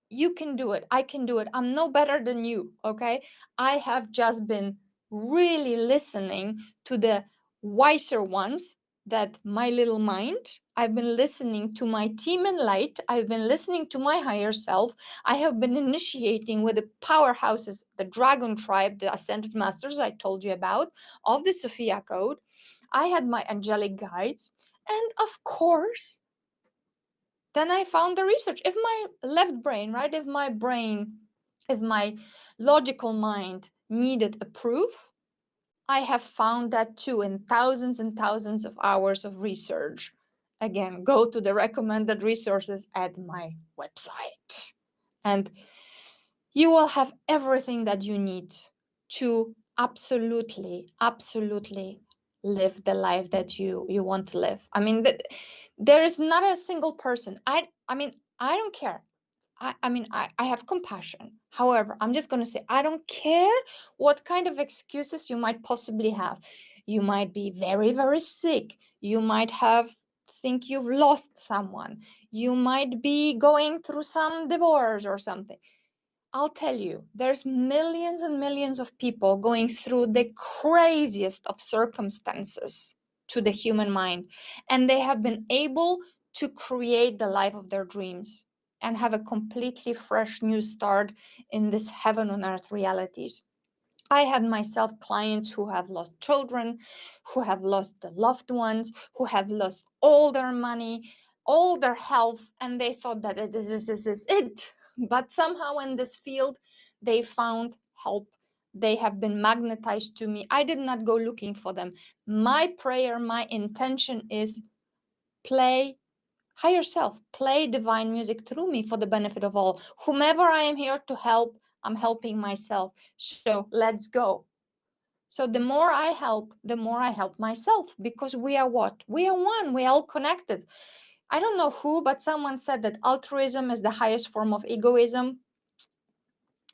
you can do it. I can do it. I'm no better than you. Okay. I have just been really listening to the wiser ones, that my little mind. I've been listening to my team in light. I've been listening to my higher self. I have been initiating with the powerhouses, the dragon tribe, the ascended masters I told you about, of the Sophia code. I had my angelic guides. And of course, then I found the research. If my left brain, right, if my logical mind needed a proof, I have found that too in thousands and thousands of hours of research. Again, go to the recommended resources at my website, and you will have everything that you need to absolutely live the life that you want to live. I mean, there is not a single person. I mean, I don't care. I have compassion. However, I'm just going to say, I don't care what kind of excuses you might possibly have. You might be very, very sick. You might think you've lost someone. You might be going through some divorce or something. I'll tell you, there's millions and millions of people going through the craziest of circumstances to the human mind, and they have been able to create the life of their dreams and have a completely fresh new start in this heaven on earth realities. I had myself clients who have lost children, who have lost the loved ones, who have lost all their money, all their health, and they thought that this is it. But somehow in this field, they found help. They have been magnetized to me. I did not go looking for them. My prayer, my intention is play higher self, play divine music through me for the benefit of all. Whomever I am here to help, I'm helping myself. So let's go. So the more I help, the more I help myself, because we are what? We are one. We are all connected. I don't know who, but someone said that altruism is the highest form of egoism.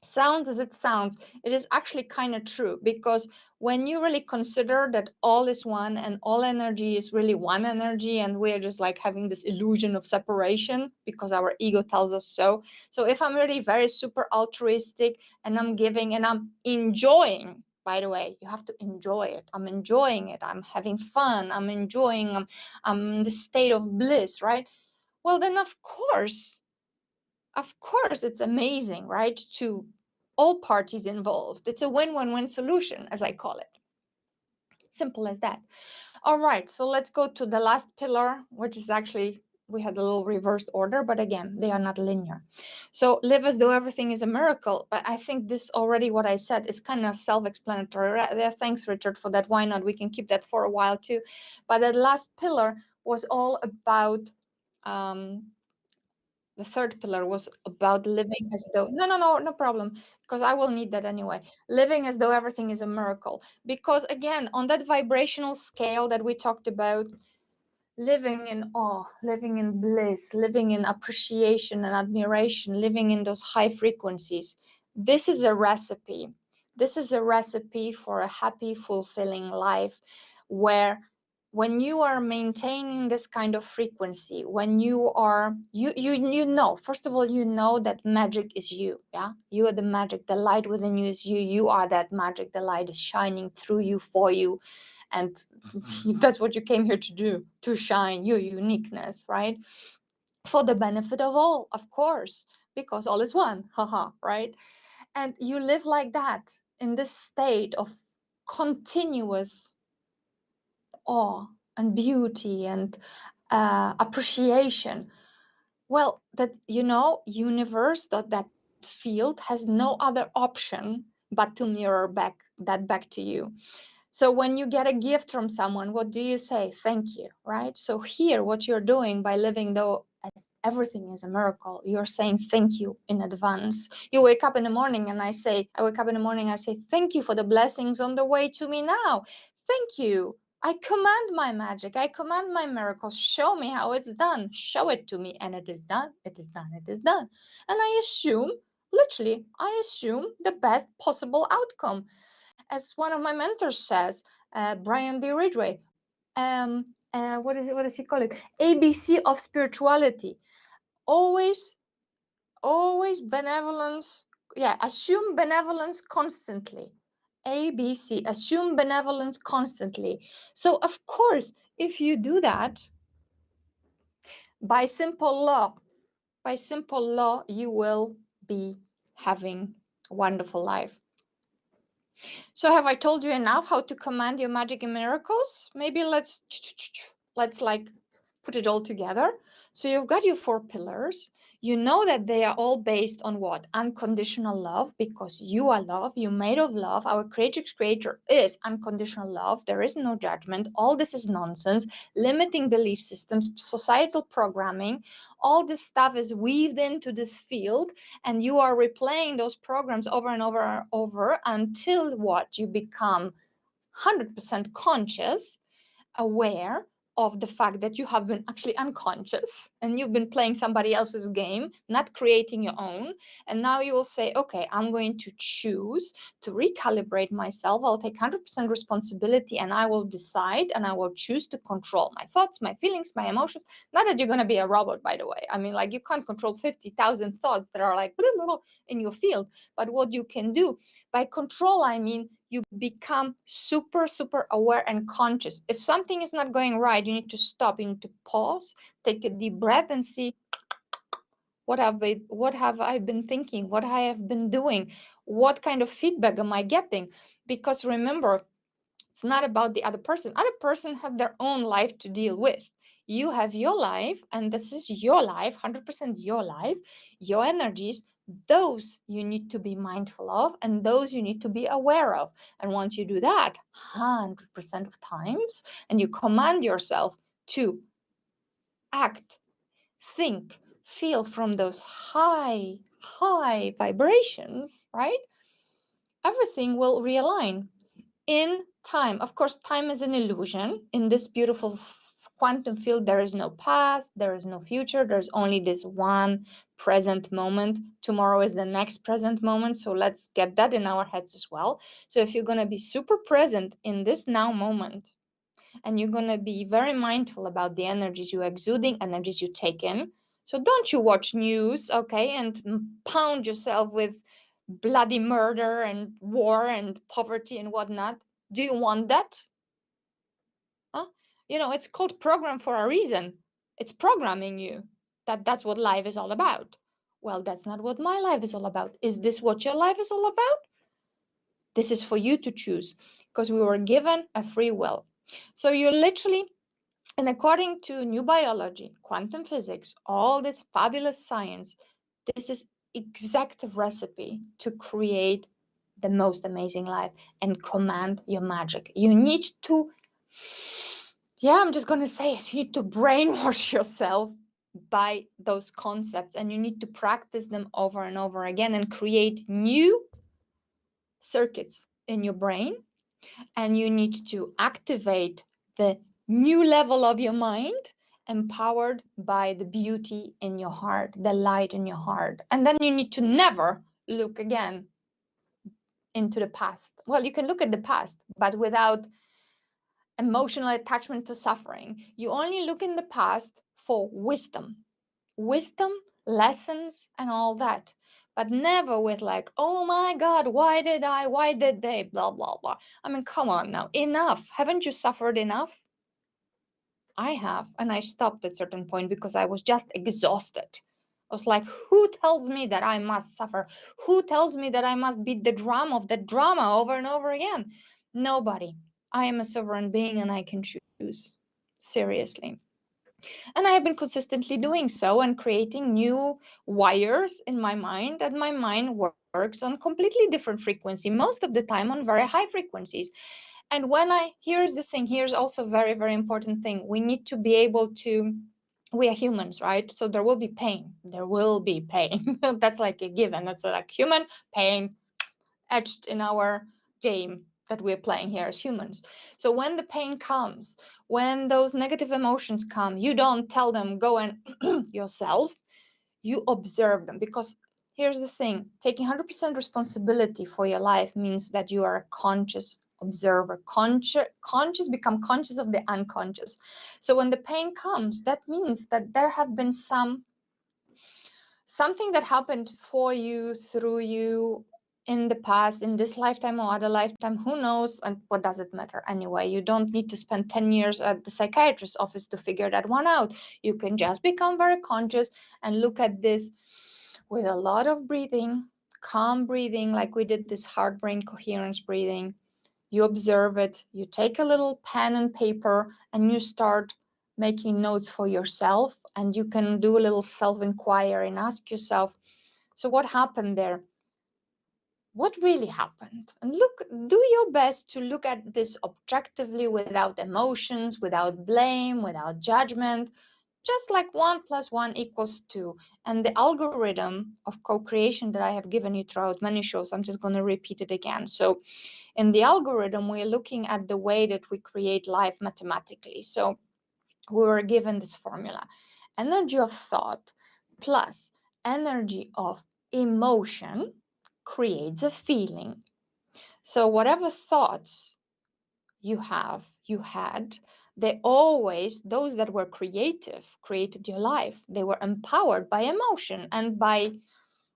sounds as it sounds, it is actually kind of true, because when you really consider that all is one and all energy is really one energy, and we're just like having this illusion of separation because our ego tells us so. So if I'm really very super altruistic and I'm giving and I'm enjoying, by the way, you have to enjoy it. I'm enjoying it. I'm having fun. I'm enjoying. I'm in the state of bliss, right? Well, then of course it's amazing, right? To all parties involved. It's a win-win-win solution, as I call it. Simple as that. All right, so let's go to the last pillar, which is actually, we had a little reversed order, but again, they are not linear. So live as though everything is a miracle. But I think this already, what I said, is kind of self-explanatory. Thanks, Richard, for that. Why not? We can keep that for a while too. But that last pillar was all about the third pillar was about living as though, no problem, because I will need that anyway. Living as though everything is a miracle. Because again, on that vibrational scale that we talked about, living in awe, living in bliss, living in appreciation and admiration, living in those high frequencies, this is a recipe. This is a recipe for a happy, fulfilling life, where when you are maintaining this kind of frequency, when you are, you know, first of all, you know that magic is you. Yeah, you are the magic. The light within you is you. You are that magic. The light is shining through you, for you, and that's what you came here to do, to shine your uniqueness, right? For the benefit of all, of course, because all is one. Haha, right? And you live like that, in this state of continuous awe and beauty and appreciation. Well, that, you know, universe, that field has no other option but to mirror back to you. So when you get a gift from someone, what do you say? Thank you, right? So here, what you're doing by living though as everything is a miracle, you're saying thank you in advance. You wake up in the morning and I wake up in the morning, I say, thank you for the blessings on the way to me now. Thank you. I command my magic. I command my miracles. Show me how it's done. Show it to me. And it is done. It is done. It is done. And I assume, literally, I assume the best possible outcome. As one of my mentors says, Brian D. Ridgway, what does he call it? ABC of spirituality. Always benevolence. Yeah, assume benevolence constantly. ABC, assume benevolence constantly. So of course, if you do that, by simple law, you will be having a wonderful life. So have I told you enough how to command your magic and miracles? Maybe let's like put it all together. So you've got your 4 pillars. You know that they are all based on what? Unconditional love, because you are love. You're made of love. Our creator is unconditional love. There is no judgment. All this is nonsense. Limiting belief systems, societal programming, all this stuff is weaved into this field, and you are replaying those programs over and over and over until what? You become 100% conscious, aware of the fact that you have been actually unconscious and you've been playing somebody else's game, not creating your own. And now you will say, okay, I'm going to choose to recalibrate myself. I'll take 100% responsibility, and I will decide and I will choose to control my thoughts, my feelings, my emotions. Not that you're going to be a robot, by the way. I mean, like, you can't control 50,000 thoughts that are like blah, blah, blah, in your field. But what you can do by control, I mean, you become super aware and conscious. If something is not going right, you need to stop. You need to pause, take a deep breath, and see, what have I been thinking? What I have been doing? What kind of feedback am I getting? Because remember, it's not about the other person. Other person have their own life to deal with. You have your life, and this is your life, 100% your life, your energies. Those you need to be mindful of, and those you need to be aware of. And once you do that 100% of times, and you command yourself to act, think, feel from those high vibrations, right? Everything will realign in time. Of course, time is an illusion in this beautiful quantum field, there is no past, there is no future, there's only this one present moment. Tomorrow is the next present moment, so let's get that in our heads as well. So if you're going to be super present in this now moment, and you're going to be very mindful about the energies you're exuding, energies you take in. So don't you watch news, okay, and pound yourself with bloody murder and war and poverty and whatnot. Do you want that? Huh? You know, it's called program for a reason. It's programming you that that's what life is all about. Well, that's not what my life is all about. Is this what your life is all about? This is for you to choose, because we were given a free will. So you literally, and according to new biology, quantum physics, all this fabulous science, this is exact recipe to create the most amazing life and command your magic. You need to, yeah, I'm just going to say it, you need to brainwash yourself by those concepts, and you need to practice them over and over again and create new circuits in your brain. And you need to activate the new level of your mind, empowered by the beauty in your heart, the light in your heart. And then you need to never look again into the past. Well, you can look at the past, but without emotional attachment to suffering. You only look in the past for wisdom, lessons, and all that. But never with like, oh my God, why did they, blah, blah, blah. I mean, come on now, enough. Haven't you suffered enough? I have, and I stopped at certain point because I was just exhausted. I was like, who tells me that I must suffer? Who tells me that I must beat the drum of the drama over and over again? Nobody. I am a sovereign being and I can choose. Seriously. And I have been consistently doing so and creating new wires in my mind, and my mind works on completely different frequency, most of the time on very high frequencies. And here's the thing, here's also a very, very important thing. We need to be able to, we are humans, right? So there will be pain. There will be pain. That's like a given. That's like human pain etched in our game that we're playing here as humans. So when the pain comes, when those negative emotions come, you don't tell them, go and yourself, you observe them. Because here's the thing, taking 100% responsibility for your life means that you are a conscious observer. Conscious become conscious of the unconscious. So when the pain comes, that means that there have been something that happened for you, through you, in the past, in this lifetime or other lifetime, who knows, and what does it matter anyway? You don't need to spend 10 years at the psychiatrist's office to figure that one out. You can just become very conscious and look at this with a lot of breathing, calm breathing, like we did this heart brain coherence breathing. You observe it, you take a little pen and paper, and you start making notes for yourself, and you can do a little self-inquiry and ask yourself, so what happened there? What really happened? And do your best to look at this objectively, without emotions, without blame, without judgment, just like 1 + 1 = 2. And the algorithm of co-creation that I have given you throughout many shows, I'm just going to repeat it again. So in the algorithm, we're looking at the way that we create life mathematically. So we were given this formula: energy of thought plus energy of emotion creates a feeling. So whatever thoughts you had, they always, those that were creative, created your life. They were empowered by emotion and by,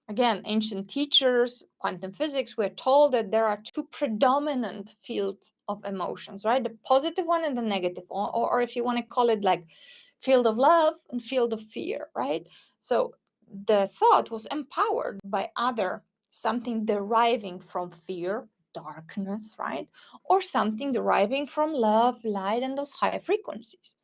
again, ancient teachers, quantum physics. We're told that there are two predominant fields of emotions, right? The positive one and the negative, or if you want to call it like field of love and field of fear, right? So the thought was empowered by other, something deriving from fear, darkness, right? Or something deriving from love, light, and those high frequencies.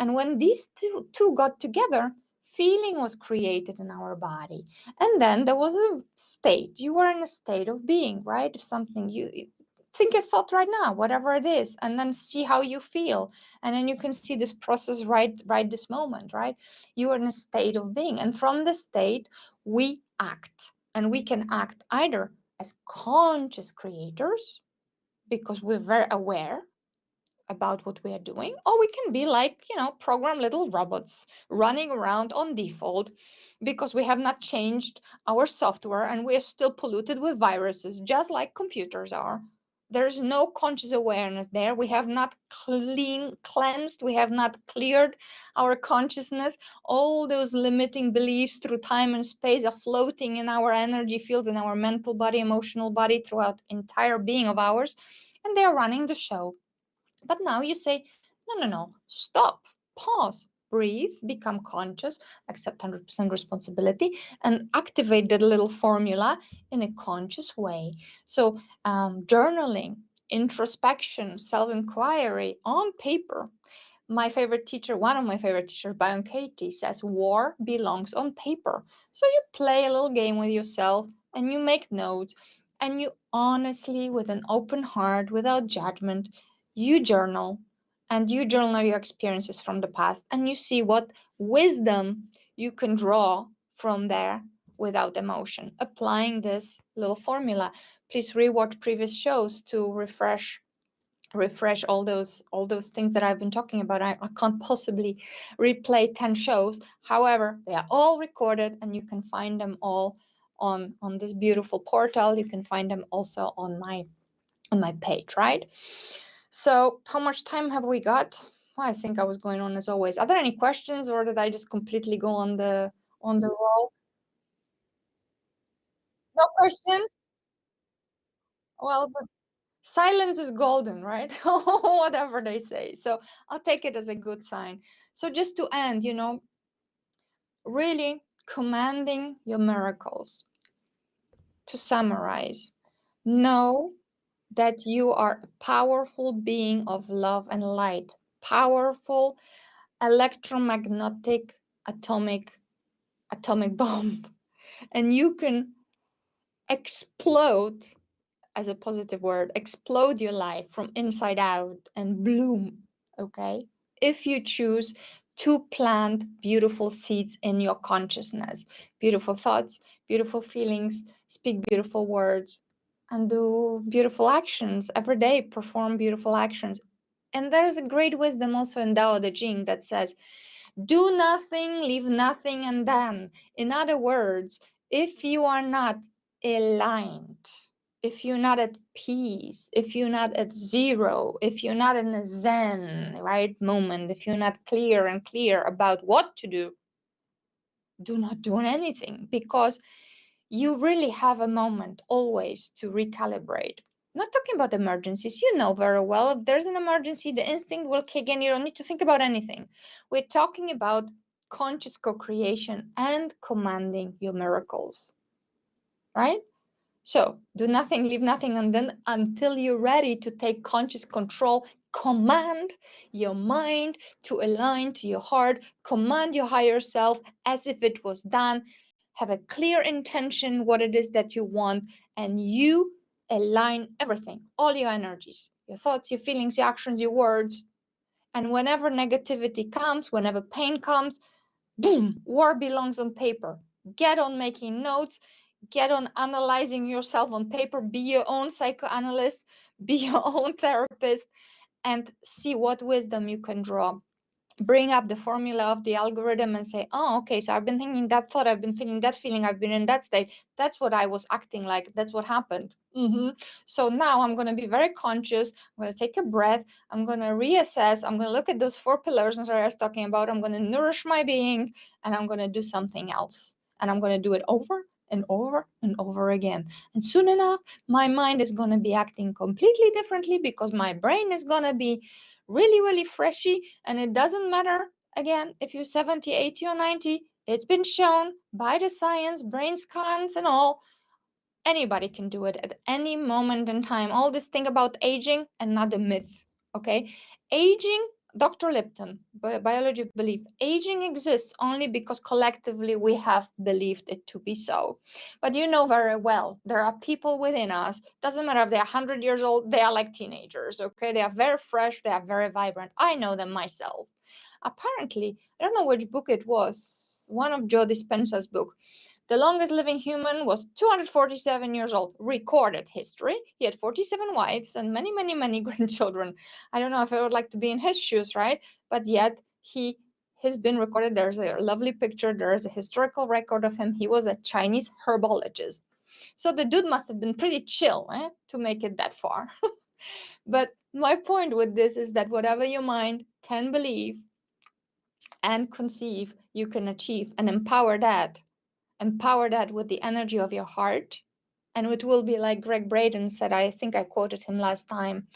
And when these two got together, feeling was created in our body. And then there was a state. You were in a state of being, right? If something, you think a thought right now, whatever it is, and then see how you feel. And then you can see this process right this moment, right? You are in a state of being. And from the state, we act. And we can act either as conscious creators, because we're very aware, about what we are doing, or we can be like, program little robots running around on default because we have not changed our software and we are still polluted with viruses, just like computers are. There's no conscious awareness there. We have not cleansed, we have not cleared our consciousness. All those limiting beliefs through time and space are floating in our energy fields, in our mental body, emotional body, throughout entire being of ours, and they are running the show. But now you say, no, stop, pause, breathe, become conscious, accept 100% responsibility, and activate that little formula in a conscious way. So journaling, introspection, self-inquiry on paper. My favorite teacher, one of my favorite teachers, Byron Katie, says war belongs on paper. So you play a little game with yourself and you make notes and you honestly, with an open heart, without judgment, you journal, and you journal your experiences from the past, and you see what wisdom you can draw from there without emotion, applying this little formula. Please rewatch previous shows to refresh all those things that I've been talking about. I can't possibly replay 10 shows. However, they are all recorded and you can find them all on this beautiful portal. You can find them also on my page, right? So how much time have we got? Well, I think I was going on as always. Are there any questions, or did I just completely go on the roll? No questions? Well, the silence is golden, right? Whatever they say. So I'll take it as a good sign. So just to end, really commanding your miracles. To summarize, know that you are a powerful being of love and light, powerful electromagnetic atomic bomb, and you can explode, as a positive word, explode your life from inside out and bloom, okay? If you choose to plant beautiful seeds in your consciousness, beautiful thoughts, beautiful feelings, speak beautiful words, and do beautiful actions every day, perform beautiful actions. And there's a great wisdom also in Tao Te Ching that says, do nothing, leave nothing undone. In other words, if you are not aligned, if you're not at peace, if you're not at zero, if you're not in a zen, right, moment, if you're not clear about what to do not do anything, because you really have a moment always to recalibrate. I'm not talking about emergencies. You know very well, if there's an emergency, the instinct will kick in. You don't need to think about anything. We're talking about conscious co-creation and commanding your miracles, right? So do nothing, leave nothing, and then until you're ready to take conscious control, command your mind to align to your heart, command your higher self as if it was done, have a clear intention, what it is that you want, and you align everything, all your energies, your thoughts, your feelings, your actions, your words. And whenever negativity comes, whenever pain comes, boom, war belongs on paper. Get on making notes, get on analyzing yourself on paper, be your own psychoanalyst, be your own therapist, and see what wisdom you can draw. Bring up the formula of the algorithm and say, oh, okay, so I've been thinking that thought, I've been feeling that feeling, I've been in that state. That's what I was acting like. That's what happened. So now I'm going to be very conscious. I'm going to take a breath. I'm going to reassess. I'm going to look at those 4 pillars that I was talking about. I'm going to nourish my being, and I'm going to do something else. And I'm going to do it over and over and over again. And soon enough, my mind is going to be acting completely differently, because my brain is going to be really, really freshy. And it doesn't matter, again, if you're 70, 80, or 90, it's been shown by the science, brain scans and all. Anybody can do it at any moment in time. All this thing about aging, another myth, okay? Aging, Dr. Lipton, Biology of Belief, aging exists only because collectively we have believed it to be so. But you know very well, there are people within us, doesn't matter if they're 100 years old, they are like teenagers, okay? They are very fresh, they are very vibrant. I know them myself. Apparently, I don't know which book it was, one of Joe Dispenza's book. The longest living human was 247 years old, recorded history. He had 47 wives and many, many, many grandchildren. I don't know if I would like to be in his shoes, right? But yet he has been recorded. There's a lovely picture. There's a historical record of him. He was a Chinese herbologist. So the dude must have been pretty chill to make it that far. But my point with this is that whatever your mind can believe and conceive, you can achieve, and empower that. Empower that with the energy of your heart. And it will be like Greg Braden said, I think I quoted him last time,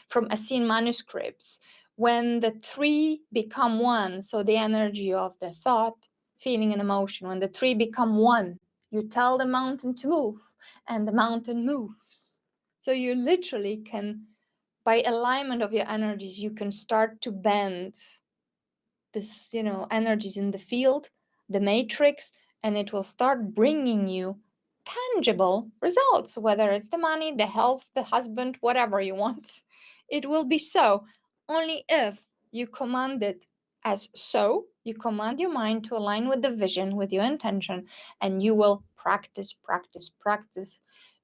from Essene manuscripts, when the three become one, so the energy of the thought, feeling, and emotion, when the three become one, you tell the mountain to move, and the mountain moves. So you literally can, by alignment of your energies, you can start to bend this, energies in the field, the matrix, and it will start bringing you tangible results, whether it's the money, the health, the husband, whatever you want. It will be so, only if you command it as so. You command your mind to align with the vision, with your intention, and you will practice,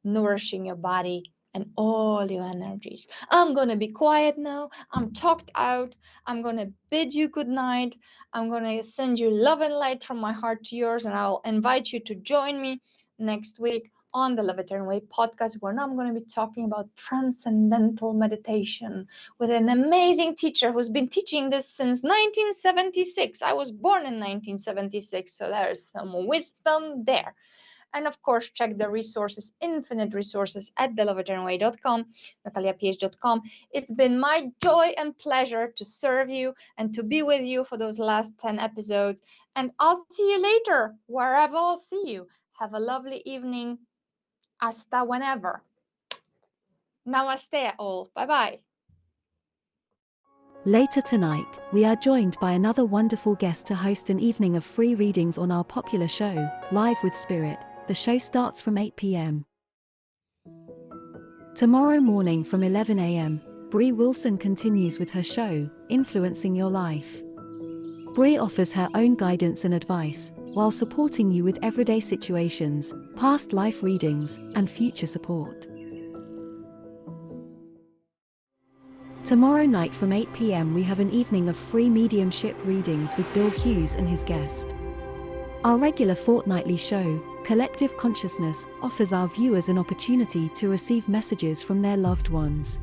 nourishing your body and all your energies. I'm going to be quiet now. I'm talked out. I'm going to bid you good night. I'm going to send you love and light from my heart to yours, and I'll invite you to join me next week on the Lovetarian Way podcast, where now I'm going to be talking about transcendental meditation with an amazing teacher who's been teaching this since 1976. I was born in 1976, so there's some wisdom there. And of course, check the resources, infinite resources at thelovetarianway.com, NataliaPH.com. It's been my joy and pleasure to serve you and to be with you for those last 10 episodes. And I'll see you later, wherever I'll see you. Have a lovely evening. Hasta whenever. Namaste all. Bye-bye. Later tonight, we are joined by another wonderful guest to host an evening of free readings on our popular show, Live with Spirit. The show starts from 8 p.m. Tomorrow morning from 11 a.m., Bree Wilson continues with her show, Influencing Your Life. Bree offers her own guidance and advice, while supporting you with everyday situations, past life readings, and future support. Tomorrow night from 8 p.m. we have an evening of free mediumship readings with Bill Hughes and his guest. Our regular fortnightly show, Collective Consciousness, offers our viewers an opportunity to receive messages from their loved ones.